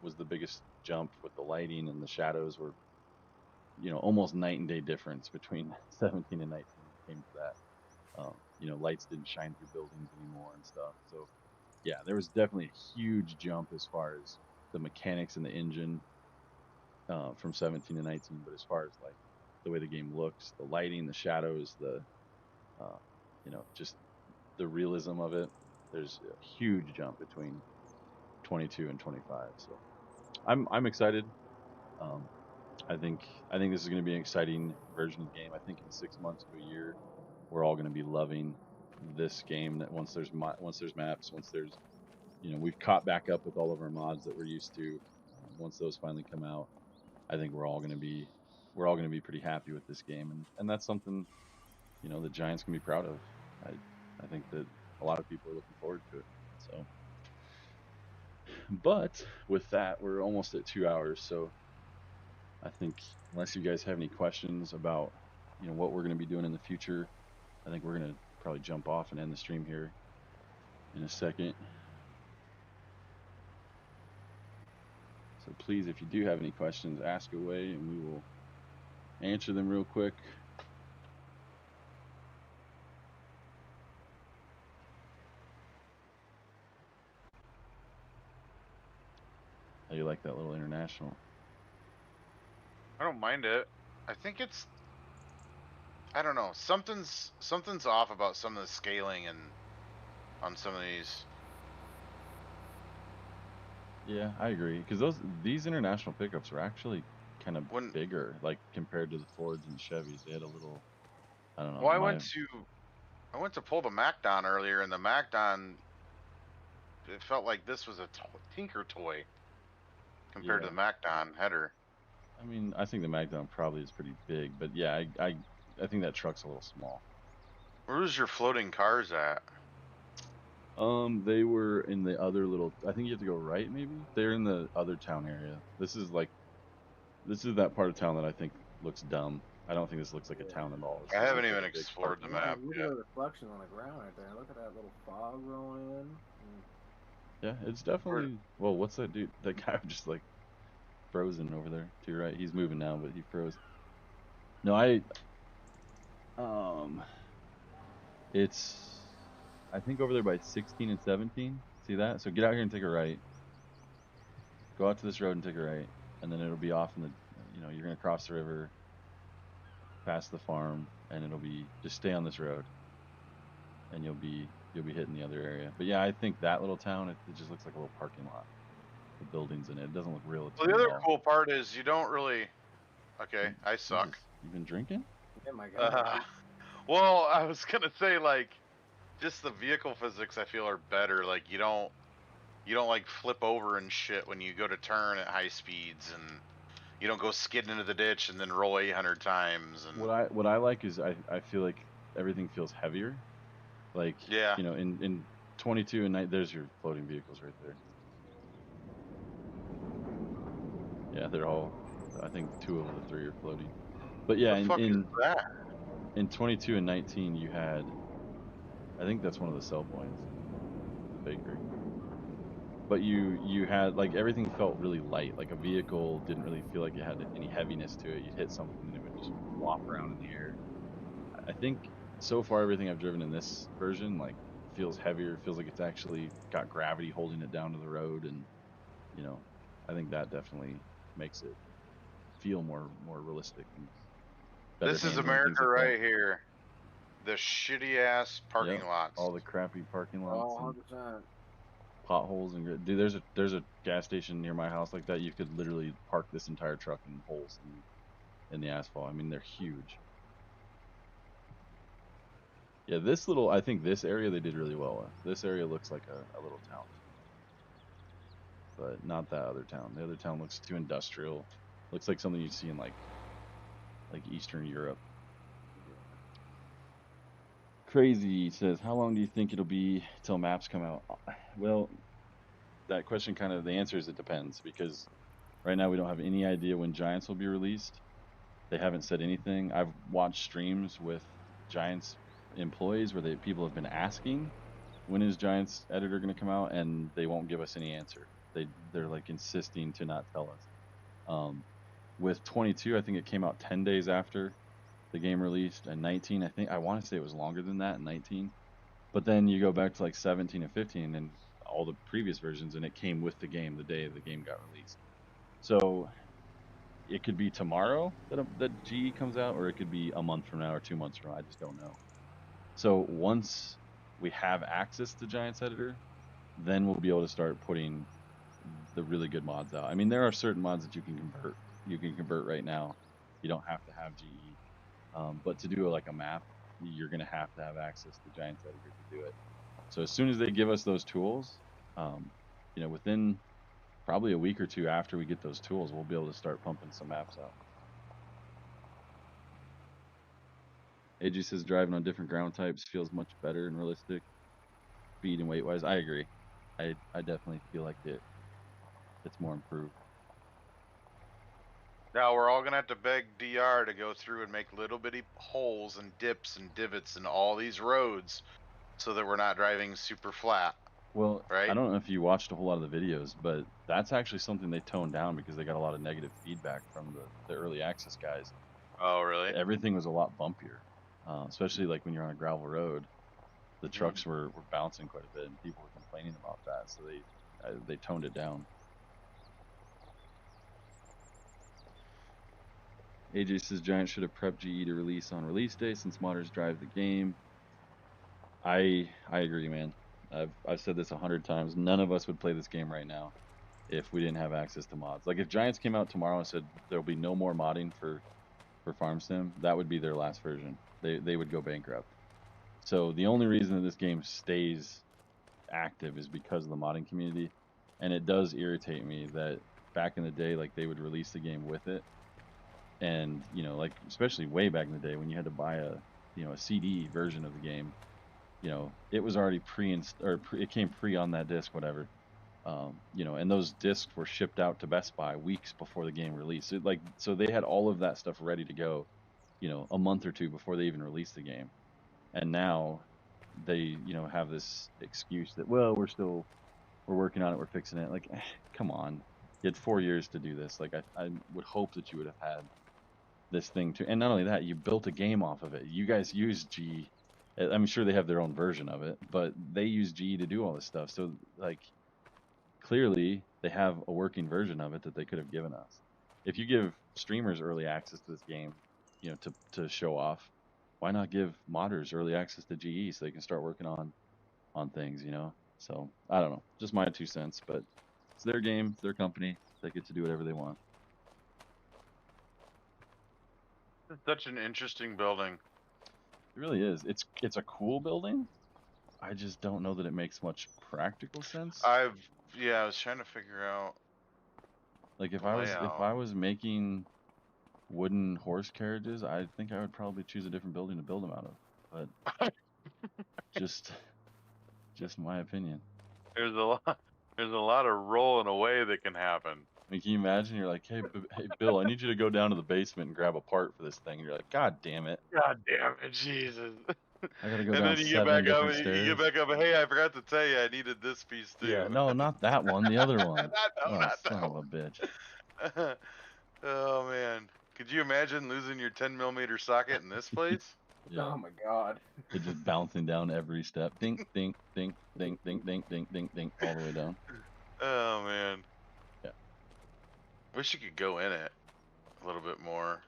was the biggest jump, with the lighting and the shadows were, you know, almost night and day difference between 17 and 19 when it came to that. You know, lights didn't shine through buildings anymore and stuff. So yeah, there was definitely a huge jump as far as the mechanics and the engine from 17 to 19. But as far as like the way the game looks, the lighting, the shadows, you know, just the realism of it, there's a huge jump between 22 and 25. So I'm excited. Um, I think this is going to be an exciting version of the game. I think in 6 months to a year, we're all going to be loving this game. That once there's maps, once there's you know, we've caught back up with all of our mods that we're used to. Once those finally come out, I think we're all going to be pretty happy with this game, and that's something, you know, the Giants can be proud of. I think that a lot of people are looking forward to it. So, but with that, we're almost at 2 hours. So I think unless you guys have any questions about, you know, what we're going to be doing in the future, I think we're going to probably jump off and end the stream here in a second. So please, if you do have any questions, ask away and we will answer them real quick. How you like that little international? I don't mind it. I think it's, I don't know, something's off about some of the scaling and on some of these. Yeah, I agree. Because these international pickups were actually kind of When bigger, like compared to the Fords and the Chevys. They had a little, I don't know. well, I went to pull the Macdon earlier, and the Macdon, it felt like this was a Tinker toy compared to Yeah. the Macdon header. I mean, I think the Magdalene probably is pretty big, but yeah, I think that truck's a little small. Where's your floating cars at? They were in the other little. I think you have to go right, maybe. They're in the other town area. This is that part of town that I think looks dumb. I don't think this looks like a town at all. This I just haven't looks like even a big explored the parking lot. map Look at yet. the reflection on the ground right there. Look at that little fog rolling in. Yeah, it's definitely. Well, what's that dude? That guy just like frozen over there to your right. He's moving now, but he froze. No, it's I think over there by 16 and 17. See that? So get out here and take a right. Go out to this road and take a right, and then it'll be off in the. You know, you're gonna cross the river, past the farm, and it'll be just stay on this road, and you'll be hitting the other area. But yeah, I think that little town, it just looks like a little parking lot. The buildings in it. It doesn't look real Well, to the me at other all. cool part is you don't really. Okay, I suck. You been drinking? Oh my god. Well, I was gonna say, like, just the vehicle physics I feel are better. Like you don't like flip over and shit when you go to turn at high speeds, and you don't go skidding into the ditch and then roll 800 times. And What I like is I feel like everything feels heavier. Like, yeah, you know, in 22 and night, there's your floating vehicles right there. Yeah, they're all. I think 2 of the 3 are floating. But yeah, the fuck is that? in 22 and 19, you had. I think that's one of the sell points, the bakery. But you had like everything felt really light. Like a vehicle didn't really feel like it had any heaviness to it. You'd hit something and it would just flop around in the air. I think so far everything I've driven in this version like feels heavier. Feels like it's actually got gravity holding it down to the road, and you know, I think that definitely makes it feel more realistic and better This is handling, things America like that. right here. The shitty ass parking Yep, lots. all the crappy parking lots Oh, and 100%. potholes and dude, there's a gas station near my house like that. You could literally park this entire truck in holes in the asphalt. I mean, they're huge. Yeah, I think this area they did really well with. This area looks like a little town to me, but not that other town. The other town looks too industrial. Looks like something you'd see in like Eastern Europe. Crazy says, how long do you think it'll be till maps come out? Well, that question the answer is it depends, because right now we don't have any idea when Giants will be released. They haven't said anything. I've watched streams with Giants employees where people have been asking when is Giants editor going to come out, and they won't give us any answer. They're like insisting to not tell us. With 22, I think it came out 10 days after the game released, and 19, I want to say it was longer than that in 19. But then you go back to like 17 and 15 and all the previous versions, and it came with the game the day the game got released. So it could be tomorrow that GE comes out, or it could be a month from now or 2 months from now. I just don't know. So once we have access to Giants Editor, then we'll be able to start putting the really good mods out. I mean, there are certain mods that you can convert. You can convert right now. You don't have to have GE. But to do like a map, you're going to have access to Giants Editor to do it. So as soon as they give us those tools, You know, within probably a week or two after we get those tools, we'll be able to start pumping some maps out. AG says driving on different ground types feels much better and realistic, speed and weight wise. I agree. I definitely feel like it's more improved. Now we're all gonna have to beg DR to go through and make little bitty holes and dips and divots in all these roads, so that we're not driving super flat. Well, right? I don't know if you watched a whole lot of the videos, but that's actually something they toned down because they got a lot of negative feedback from the early access guys. Oh, really? Everything was a lot bumpier, especially like when you're on a gravel road. The trucks were bouncing quite a bit, and people were complaining about that, so they toned it down. AJ says Giant should have prepped GE to release on release day since modders drive the game. I agree, man. I've said this 100 times. None of us would play this game right now if we didn't have access to mods. Like if Giants came out tomorrow and said there'll be no more modding for Farm Sim, that would be their last version. They would go bankrupt. So the only reason that this game stays active is because of the modding community, and it does irritate me that back in the day, like they would release the game with it, and you know, like especially way back in the day when you had to buy a CD version of the game, you know, it was already it came pre on that disc, whatever. You know, and those discs were shipped out to Best Buy weeks before the game released. So they had all of that stuff ready to go, you know, a month or two before they even released the game. And now they, you know, have this excuse that, well, we're working on it, we're fixing it. Like, come on, you had 4 years to do this. Like, I would hope that you would have had this thing too. And not only that, you built a game off of it. You guys use G. I'm sure they have their own version of it, but they use G to do all this stuff. So like, clearly they have a working version of it that they could have given us. If you give streamers early access to this game, you know, to show off, why not give modders early access to GE so they can start working on things, you know? So I don't know, just my 2 cents, but it's their game, their company. They get to do whatever they want. It's such an interesting building. It really is. It's a cool building. I just don't know that it makes much practical sense. I was trying to figure out. Like if I was making wooden horse carriages, I think I would probably choose a different building to build them out of. But just my opinion. There's a lot of rolling away that can happen. I mean, can you imagine? You're like, hey, Bill, I need you to go down to the basement and grab a part for this thing. And you're like, God damn it. God damn it, Jesus. I gotta go and down then you 7 get back up. different stairs. You get back up. Hey, I forgot to tell you, I needed this piece too. Yeah, no, not that one. The other one. Not son of a bitch. Oh man, could you imagine losing your 10mm socket in this place? Yeah. Oh my god. It's just bouncing down every step. Dink, dink, dink, dink, dink, dink, dink, dink, dink, all the way down. Oh man. Yeah. Wish you could go in it a little bit more.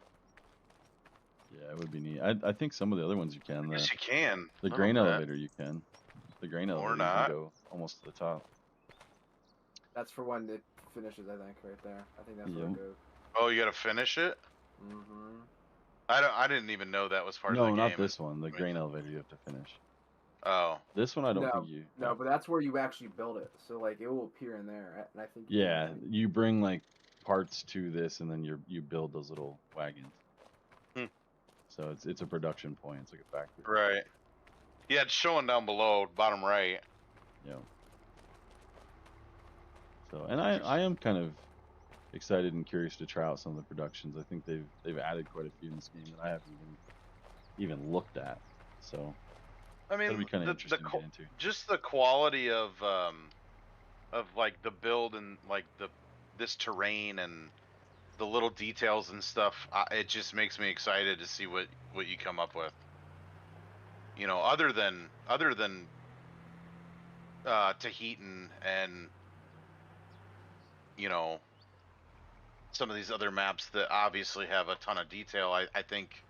Yeah, it would be neat. I think some of the other ones you can. Yes, you can. The grain elevator you can. The grain elevator Or not. you can go almost to the top. That's for when it finishes, I think, right there. I think that's where Yep. it goes. Oh, you gotta finish it? Mm-hmm. I didn't even know that was part of the game. No, not this one. The grain elevator you have to finish. Oh. This one I don't think you. No, but that's where you actually build it. So like it will appear in there, and I think. Yeah, you bring like parts to this, and then you build those little wagons. So it's a production point. It's like a factory. Right. Yeah, it's showing down below, bottom right. Yeah. So, and I am kind of excited and curious to try out some of the productions. I think they've added quite a few in this game that I haven't even looked at. So I mean, that'll be kind of interesting to get into. Just the quality of like the build and like this terrain and the little details and stuff. It just makes me excited to see what you come up with. You know, other than Tahitian and you know some of these other maps that obviously have a ton of detail. I think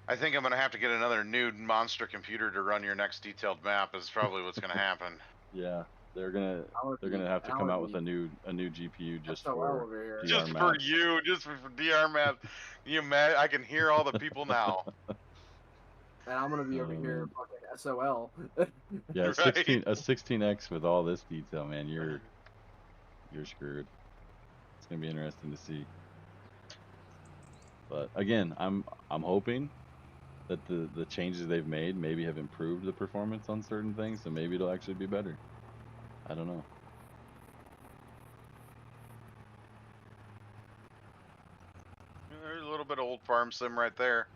I'm gonna have to get another new monster computer to run your next detailed map. Is probably what's gonna happen. Yeah, they're gonna have to come out with a new GPU just for DR just maps. for you, just for DR map. You imagine? I can hear all the people now. and I'm gonna be Oh, over here man. fucking SOL. Yeah, Right. 16x with all this detail, man. You're screwed. It's gonna be interesting to see. But again, I'm hoping that the changes they've made maybe have improved the performance on certain things, so maybe it'll actually be better. I don't know. There's a little bit of old farm sim right there.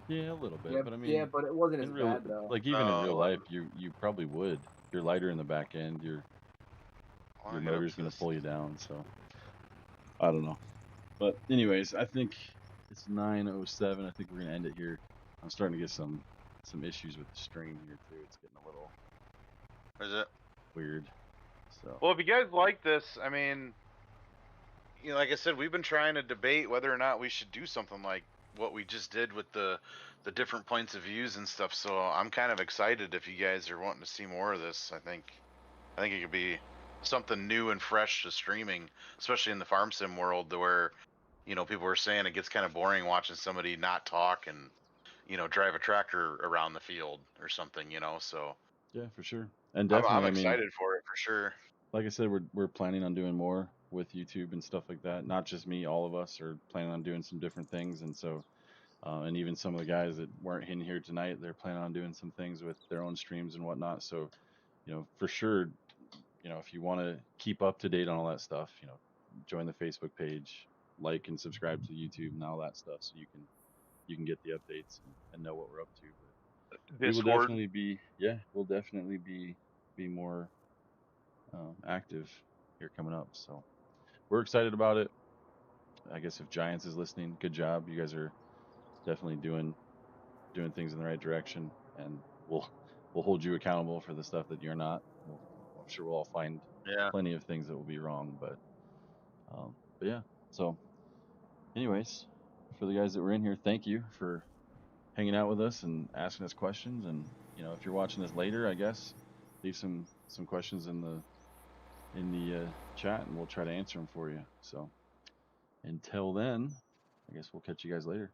Yeah, a little bit, Yeah, but I yeah, mean, but it wasn't as in real, bad though. like even in No, it real life, wasn't. you probably would. You're lighter in the back end. Your I want to get up motor's to gonna this. pull you down. So I don't know. But anyways, I think it's 9:07. I think we're gonna end it here. I'm starting to get some issues with the stream here too. It's getting a little Is it? weird. So Well, if you guys like this, I mean, you know, like I said, we've been trying to debate whether or not we should do something like what we just did with the different points of views and stuff. So I'm kind of excited if you guys are wanting to see more of this. I think it could be something new and fresh to streaming, especially in the farm sim world, to where, you know, people were saying it gets kind of boring watching somebody not talk and, you know, drive a tractor around the field or something, you know. So yeah, for sure. And I'm definitely, I mean, excited for it for sure. like I said, we're planning on doing more with YouTube and stuff like that. Not just me, all of us are planning on doing some different things, and so and even some of the guys that weren't in here tonight, they're planning on doing some things with their own streams and whatnot. So, you know, for sure, you know, if you want to keep up to date on all that stuff, you know, join the Facebook page, like and subscribe to YouTube and all that stuff, so you can get the updates and know what we're up to. But we will Discord. definitely be, yeah, we'll definitely be more active here coming up. So we're excited about it. I guess if Giants is listening, good job. You guys are definitely doing things in the right direction, and we'll hold you accountable for the stuff that you're not. I'm sure we'll all find Yeah. plenty of things that will be wrong, but yeah. So, anyways, for the guys that were in here, thank you for hanging out with us and asking us questions. And you know, if you're watching this later, I guess leave some questions in the chat, and we'll try to answer them for you. So, until then, I guess we'll catch you guys later.